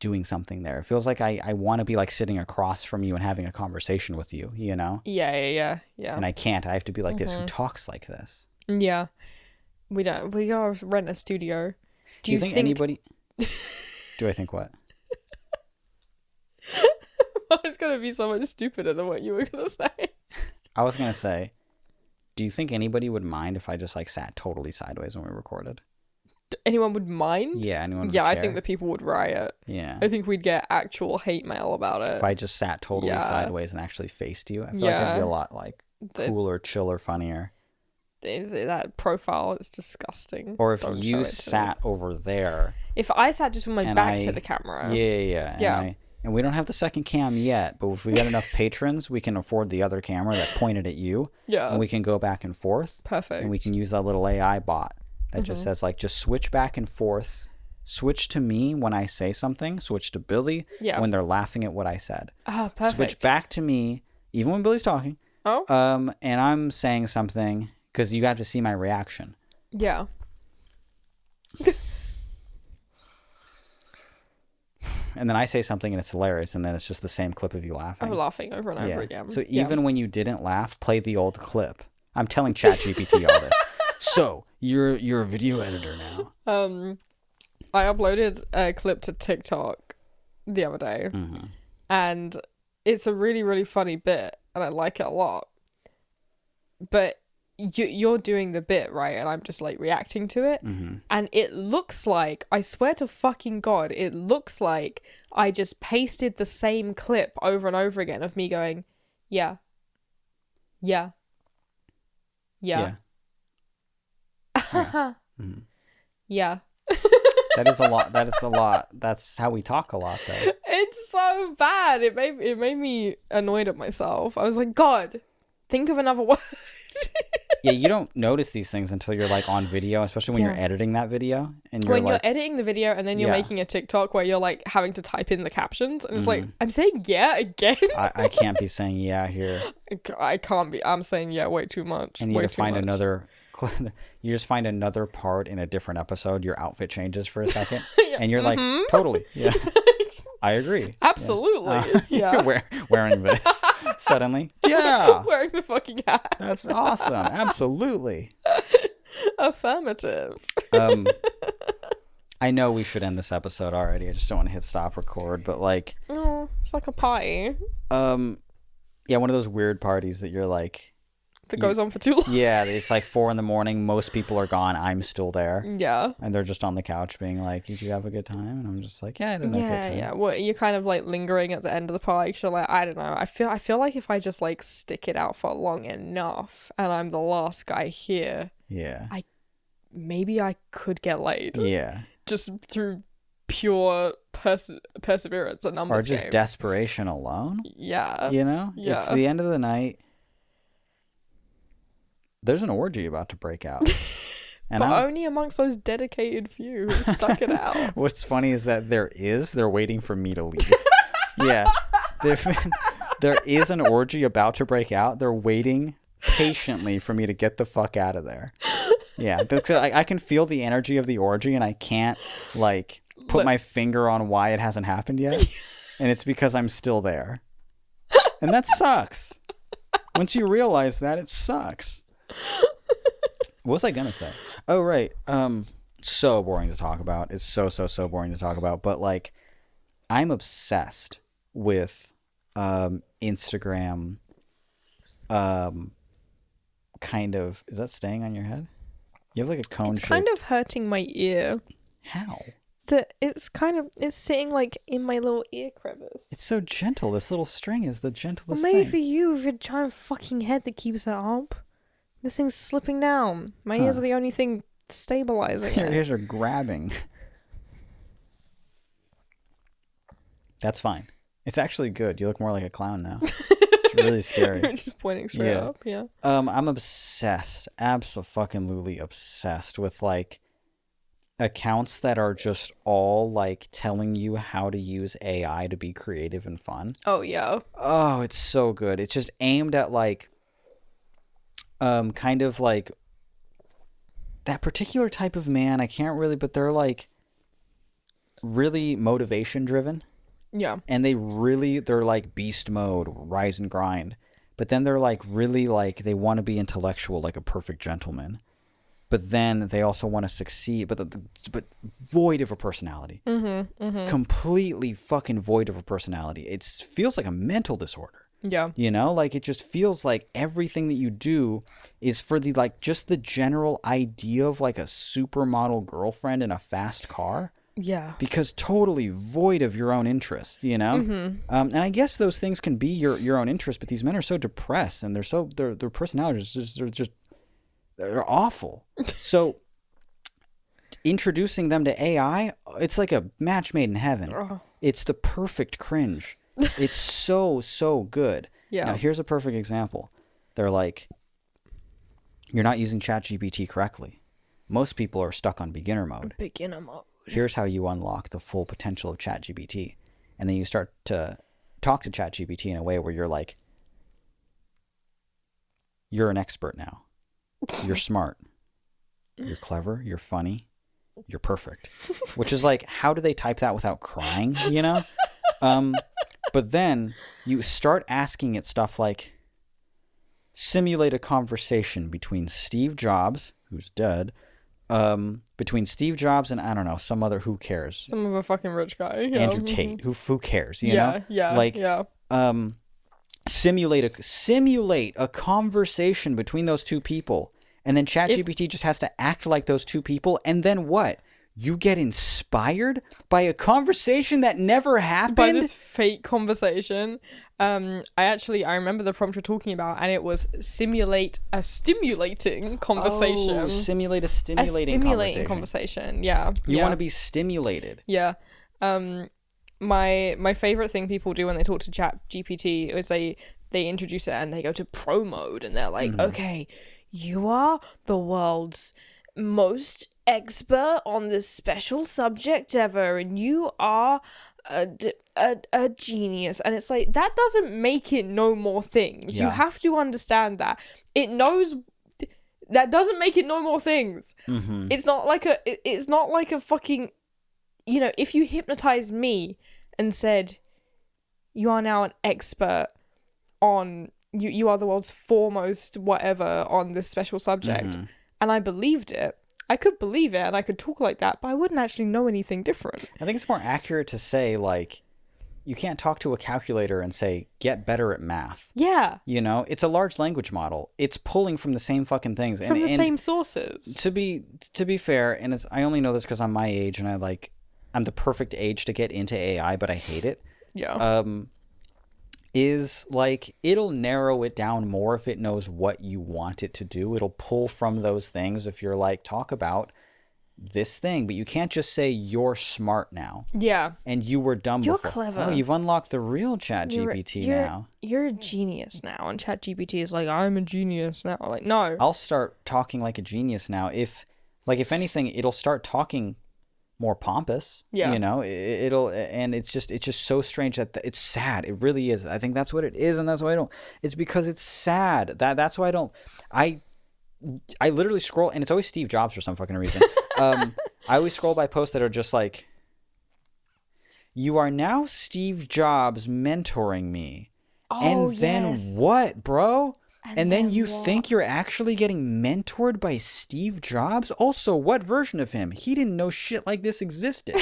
doing something there. It feels like I want to be like sitting across from you and having a conversation with you, you know? Yeah. And I can't. I have to be like this. Who talks like this? Yeah. We gotta rent a studio. Do you think anybody... Do I think what? It's gonna be so much stupider than what you were gonna say. I was gonna say, do you think anybody would mind if I just like sat totally sideways when we recorded? Anyone would mind? Yeah, anyone would care. I think the people would riot. Yeah. I think we'd get actual hate mail about it. If I just sat totally sideways and actually faced you, I feel like it'd be a lot like cooler, chiller, funnier. That profile is disgusting. Or if you sat over there. If I sat just with my back to the camera. Yeah. And we don't have the second cam yet, but if we get enough patrons, we can afford the other camera that pointed at you. Yeah. And we can go back and forth. Perfect. And we can use that little AI bot that just says like, just switch back and forth. Switch to me when I say something. Switch to Billy when they're laughing at what I said. Oh, perfect. Switch back to me, even when Billy's talking. Oh. And I'm saying something because you have to see my reaction. Yeah. And then I say something and it's hilarious, and then it's just the same clip of you laughing. I'm laughing over and over again. So even when you didn't laugh, play the old clip. I'm telling ChatGPT all this. So you're a video editor now. I uploaded a clip to TikTok the other day, and it's a really, really funny bit, and I like it a lot. But you're doing the bit, right? And I'm just like reacting to it. And it looks like, I swear to fucking God, it looks like I just pasted the same clip over and over again of me going, yeah. Yeah. That is a lot. That is a lot. That's how we talk a lot, though. It's so bad. It made me annoyed at myself. I was like, God, think of another word. Yeah, you don't notice these things until you're like on video, especially when you're editing that video. And you're editing the video and then you're making a TikTok where you're like having to type in the captions and it's like, I'm saying yeah again. I can't be saying yeah here. I can't be. I'm saying yeah way too much. And you need to find another. You just find another part in a different episode. Your outfit changes for a second, and you're like, totally, yeah. I agree. Absolutely. Yeah. Wearing this suddenly. Yeah. Wearing the fucking hat. That's awesome. Absolutely. Affirmative. I know we should end this episode already. I just don't want to hit stop record, but like, oh, it's like a party. Yeah, one of those weird parties that you're like, that goes on for too long. Yeah, it's like 4 a.m. Most people are gone. I'm still there. Yeah. And they're just on the couch being like, did you have a good time? And I'm just like, yeah, I didn't have a good time. Yeah. Well, you're kind of like lingering at the end of the party. You're like, I don't know. I feel like if I just like stick it out for long enough and I'm the last guy here. Yeah. Maybe I could get laid. Yeah. Just through pure perseverance, a numbers game. Or just desperation alone. Yeah. You know? Yeah. It's the end of the night. There's an orgy about to break out. And but only amongst those dedicated few who stuck it out. What's funny is that they're waiting for me to leave. Yeah. There is an orgy about to break out. They're waiting patiently for me to get the fuck out of there. Yeah. Because I can feel the energy of the orgy and I can't like put my finger on why it hasn't happened yet. And it's because I'm still there. And that sucks. Once you realize that, it sucks. What was I gonna say? Oh, right. So boring to talk about. It's so boring to talk about. But like, I'm obsessed with Instagram. Kind of. Is that staying on your head? You have like a cone. It's kind of hurting my ear. How? It's sitting like in my little ear crevice. It's so gentle. This little string is the gentlest thing. Maybe thing. for you, with your giant fucking head that keeps it up. This thing's slipping down. My ears are the only thing stabilizing Your ears are grabbing. That's fine. It's actually good. You look more like a clown now. It's really scary. You're just pointing straight up, yeah. I'm obsessed, absolutely obsessed with like accounts that are just all like telling you how to use AI to be creative and fun. Oh, yeah. Oh, it's so good. It's just aimed at like kind of like that particular type of man. I can't really, but they're like really motivation driven. Yeah. And they're like beast mode, rise and grind. But then they're like really like they want to be intellectual like a perfect gentleman. But then they also want to succeed, but void of a personality. Completely fucking void of a personality. It feels like a mental disorder. Yeah. You know, like it just feels like everything that you do is for the like just the general idea of like a supermodel girlfriend in a fast car. Yeah. Because totally void of your own interest, you know? And I guess those things can be your own interest, but these men are so depressed and their personalities they're awful. So introducing them to AI, it's like a match made in heaven. Oh. It's the perfect cringe. It's so good. Yeah. Now, here's a perfect example. They're like, you're not using ChatGPT correctly. Most people are stuck on beginner mode. Here's how you unlock the full potential of ChatGPT. And then you start to talk to ChatGPT in a way where you're like, you're an expert now. You're smart. You're clever. You're funny. You're perfect. Which is like, how do they type that without crying, you know? But then you start asking it stuff like, simulate a conversation between Steve Jobs, who's dead, between Steve Jobs and, I don't know, some other, who cares? Some of a fucking rich guy. Yeah. Andrew Tate, who cares, you know? Yeah, like, yeah. Simulate a conversation between those two people, and then ChatGPT just has to act like those two people, and then what? you get inspired by a conversation that never happened? By this fake conversation. I remember the prompt you're talking about, and it was simulate a stimulating conversation. Oh, simulate a stimulating conversation. Yeah. You want to be stimulated. Yeah. My favorite thing people do when they talk to ChatGPT is they introduce it and they go to pro mode, and they're like, okay, you are the world's most expert on this special subject ever, and you are a genius. And it's like, that doesn't make it know more things. You have to understand that it knows. That doesn't make it know more things. It's not like a fucking, if you hypnotize me and said you are now an expert on you are the world's foremost whatever on this special subject, and I believed it, I could believe it and I could talk like that, but I wouldn't actually know anything different. I think it's more accurate to say, like, you can't talk to a calculator and say, get better at math. Yeah. It's a large language model. It's pulling from the same fucking things. From the same sources. To be fair, and I only know this because I'm my age and I'm the perfect age to get into AI, but I hate it. Yeah. Is like, it'll narrow it down more if it knows what you want it to do. It'll pull from those things if you're like, talk about this thing, but you can't just say you're smart now. Yeah. And you were dumb you're before. Clever. Oh, you've unlocked the real ChatGPT now. You're a genius now, and ChatGPT is like, I'm a genius now. Like, no. I'll start talking like a genius now. If anything, it'll start talking more pompous. Yeah. It'll, and it's just so strange that it's sad. It really is. I think that's what it is, and that's why I don't. It's because it's sad. That's why I don't. I literally scroll, and it's always Steve Jobs for some fucking reason. I always scroll by posts that are just like, you are now Steve Jobs mentoring me. Oh, and then what, bro? And then you think you're actually getting mentored by Steve Jobs? Also, what version of him? He didn't know shit like this existed.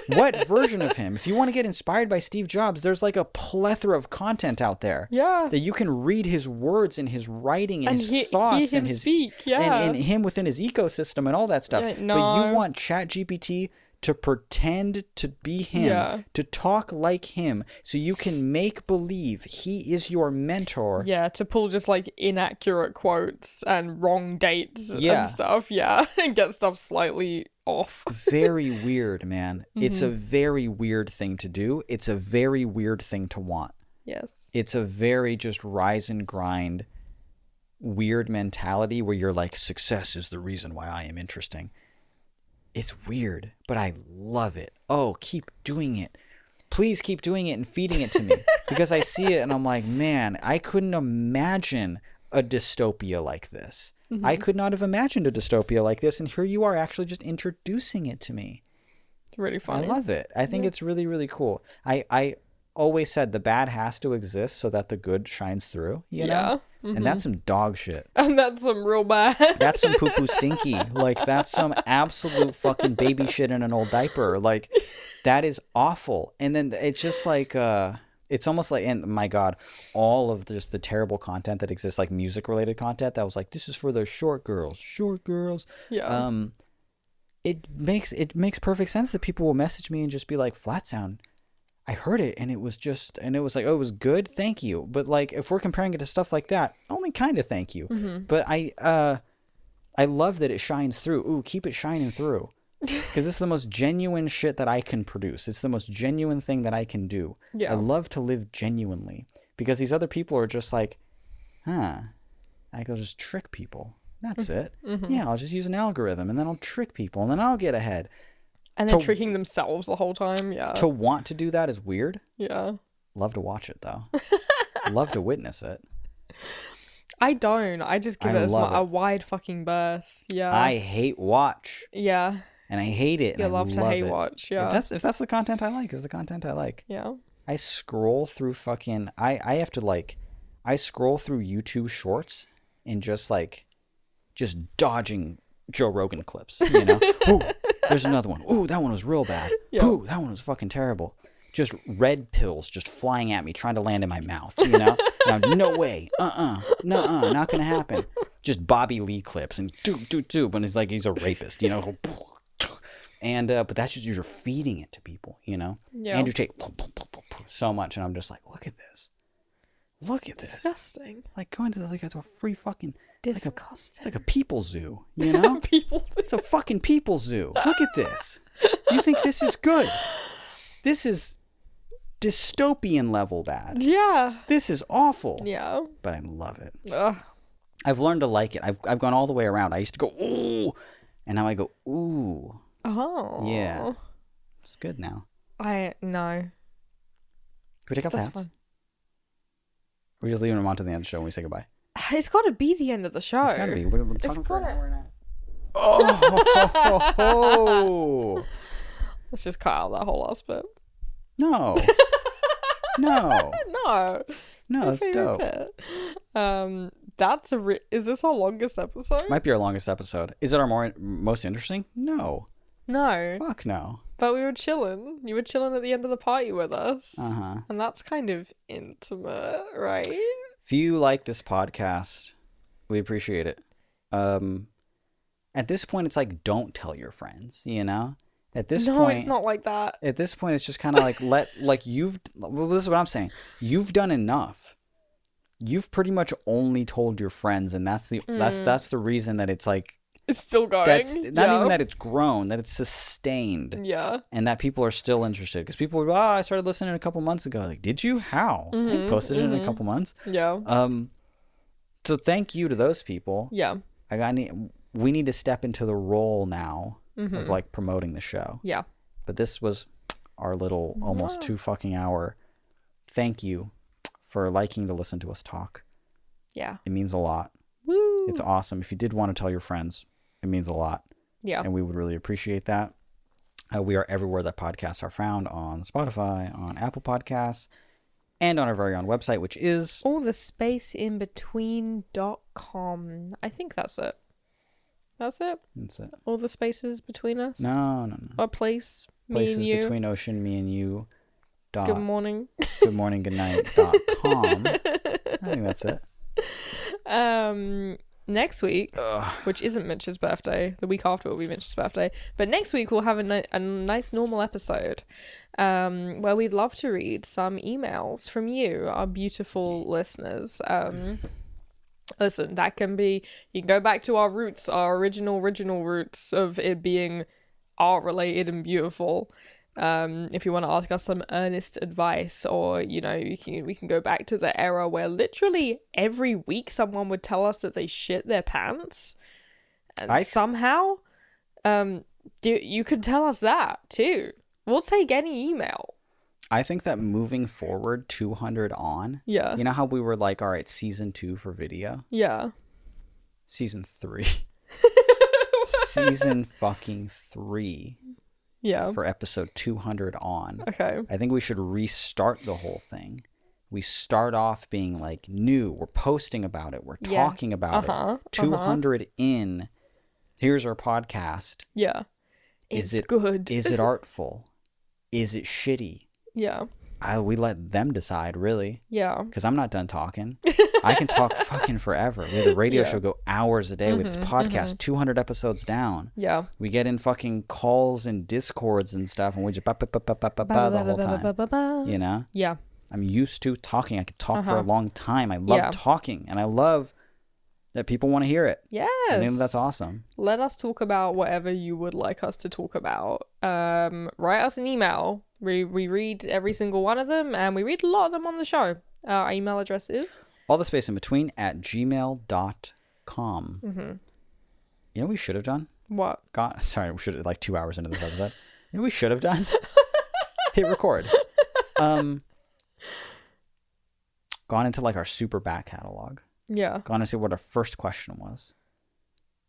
What version of him? If you want to get inspired by Steve Jobs, there's like a plethora of content out there. Yeah. That you can read his words and his writing and his thoughts and his speak. Yeah. And him within his ecosystem and all that stuff. Yeah, no. But you want ChatGPT to pretend to be him, to talk like him, so you can make believe he is your mentor. Yeah, to pull just like inaccurate quotes and wrong dates and stuff. Yeah, and get stuff slightly off. Very weird, man. It's a very weird thing to do. It's a very weird thing to want. Yes. It's a very just rise and grind weird mentality where you're like, success is the reason why I am interesting. It's weird, but I love it. Oh, keep doing it. Please keep doing it and feeding it to me. Because I see it and I'm like, man, I couldn't imagine a dystopia like this. I could not have imagined a dystopia like this, and here you are actually just introducing it to me. It's really funny. I love it. I think it's really, really cool. I always said the bad has to exist so that the good shines through, you know? And that's some dog shit. And that's some real bad. That's some poo-poo stinky. Like, that's some absolute fucking baby shit in an old diaper. Like, that is awful. And then it's just like, it's almost like, and my God, all of just the terrible content that exists, like music-related content, that was like, this is for the short girls. Yeah. It makes perfect sense that people will message me and just be like, Flat Sound, I heard it and it was like, oh, it was good, thank you. But like, if we're comparing it to stuff like that, only kind of thank you. But I love that it shines through. Ooh, keep it shining through. Because this is the most genuine shit that I can produce. It's the most genuine thing that I can do. Yeah. I love to live genuinely. Because these other people are just like, I can just trick people. That's it. Yeah, I'll just use an algorithm and then I'll trick people and then I'll get ahead. And they're tricking themselves the whole time, yeah. To want to do that is weird. Yeah. Love to watch it, though. Love to witness it. I don't. I just give it a wide fucking berth. Yeah. I hate watch. Yeah. And I hate it. You love to hate watch, yeah. If that's the content I like, is the content I like. Yeah. I scroll through fucking... I have to, like... I scroll through YouTube shorts and just dodging Joe Rogan clips, you know? Ooh, there's another one. Ooh, that one was real bad. Yep. Ooh, that one was fucking terrible. Just red pills just flying at me, trying to land in my mouth, you know? No way. Nuh-uh, not gonna happen. Just Bobby Lee clips and do, and it's like he's a rapist, you know? And but that's just, you're feeding it to people, you know. Yeah. Andrew Tate, so much, and I'm just like, look at this. Look at this. Disgusting. Like going to a free fucking disgusting. It's like a people zoo, you know? It's a fucking people zoo. Look at this. You think this is good? This is dystopian level bad. Yeah. This is awful. Yeah. But I love it. Ugh. I've learned to like it. I've gone all the way around. I used to go ooh, and now I go ooh. Oh. Yeah. It's good now. No. Can we take off the hats? Fun. We're just leaving them on to the end of the show when we say goodbye. It's got to be the end of the show. It's got to be. We're talking for an hour now. Oh! Let's just cut out that whole last bit. No. No. No. No, that's dope. Is this our longest episode? Might be our longest episode. Is it our most interesting? No. No. Fuck no. But we were chilling. You were chilling at the end of the party with us. Uh-huh. And that's kind of intimate, right? If you like this podcast, we appreciate it. At this point, it's like, don't tell your friends, you know? At this point... No, it's not like that. At this point, it's just kind of like, this is what I'm saying. You've done enough. You've pretty much only told your friends, and that's the reason that it's like... It's still going. That's not even that it's grown, that it's sustained. Yeah. And that people are still interested. Because people were, I started listening a couple months ago. Like, did you? How? I posted it in a couple months. Yeah. So thank you to those people. Yeah. We need to step into the role now of like promoting the show. Yeah. But this was our little almost 2 fucking hour. Thank you for liking to listen to us talk. Yeah. It means a lot. Woo. It's awesome. If you did want to tell your friends, it means a lot. Yeah. And we would really appreciate that. We are everywhere that podcasts are found, on Spotify, on Apple Podcasts, and on our very own website, which is allthespaceinbetween.com. I think that's it. That's it? That's it. All the spaces between us? No. A place, Places me and you. between ocean, me and you. Good morning. Good morning, good night.com. I think that's it. Next week, which isn't Mitch's birthday, the week after will be Mitch's birthday, but next week we'll have a nice normal episode where we'd love to read some emails from you, our beautiful listeners. Listen, that can be, you can go back to our roots, our original roots of it being art related and beautiful. If you want to ask us some earnest advice, or we can go back to the era where literally every week someone would tell us that they shit their pants, and somehow you could tell us that too. We'll take any email. I think that moving forward 200 on, you know how we were like, all right, season 2 for video, season 3 season fucking 3 for episode 200 on. Okay. I think we should restart the whole thing. We start off being like new. We're posting about it. We're talking about it. 200 in. Here's our podcast. Yeah. It's good. Is it artful? Is it shitty? Yeah. We let them decide, really. Yeah. Because I'm not done talking. I can talk fucking forever. We had a radio show go hours a day with this podcast, 200 episodes down. Yeah. We get in fucking calls and discords and stuff, and we just the whole time. You know? Yeah. I'm used to talking. I could talk for a long time. I love talking, and I love that people want to hear it. Yes. I think that's awesome. Let us talk about whatever you would like us to talk about. Write us an email. We read every single one of them, and we read a lot of them on the show. Our email address is allthespaceinbetween@gmail.com. You know what we should have done? What? Sorry, we should have, like 2 hours into this episode. You know what we should have done? Hit record. Gone into like our super back catalog. Yeah. Gone to see what our first question was.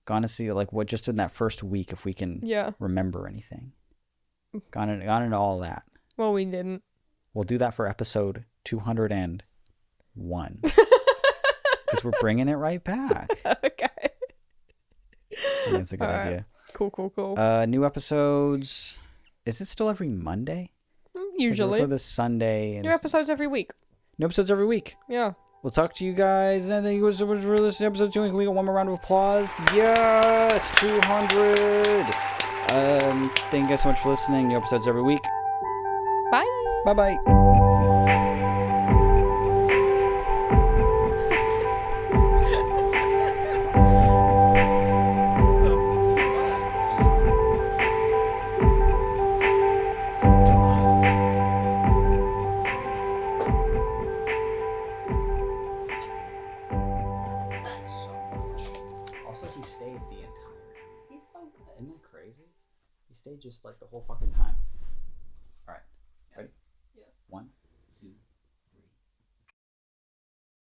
Gone to see like what just in that first week if we can remember anything. Gone into all that. Well, we didn't. We'll do that for episode 201. Because we're bringing it right back. Okay. I think it's a good idea. Cool. New episodes. Is it still every Monday? Usually. Or this Sunday. New episodes every week. New episodes every week. Yeah. We'll talk to you guys. And thank you so much for listening to episode 2. Can we get one more round of applause? Yes! 200! Thank you guys so much for listening. New episodes every week. Bye. Bye-bye. He stayed the entire. He's so good. Isn't that crazy? He stayed just like the whole fucking time. All right. Ready?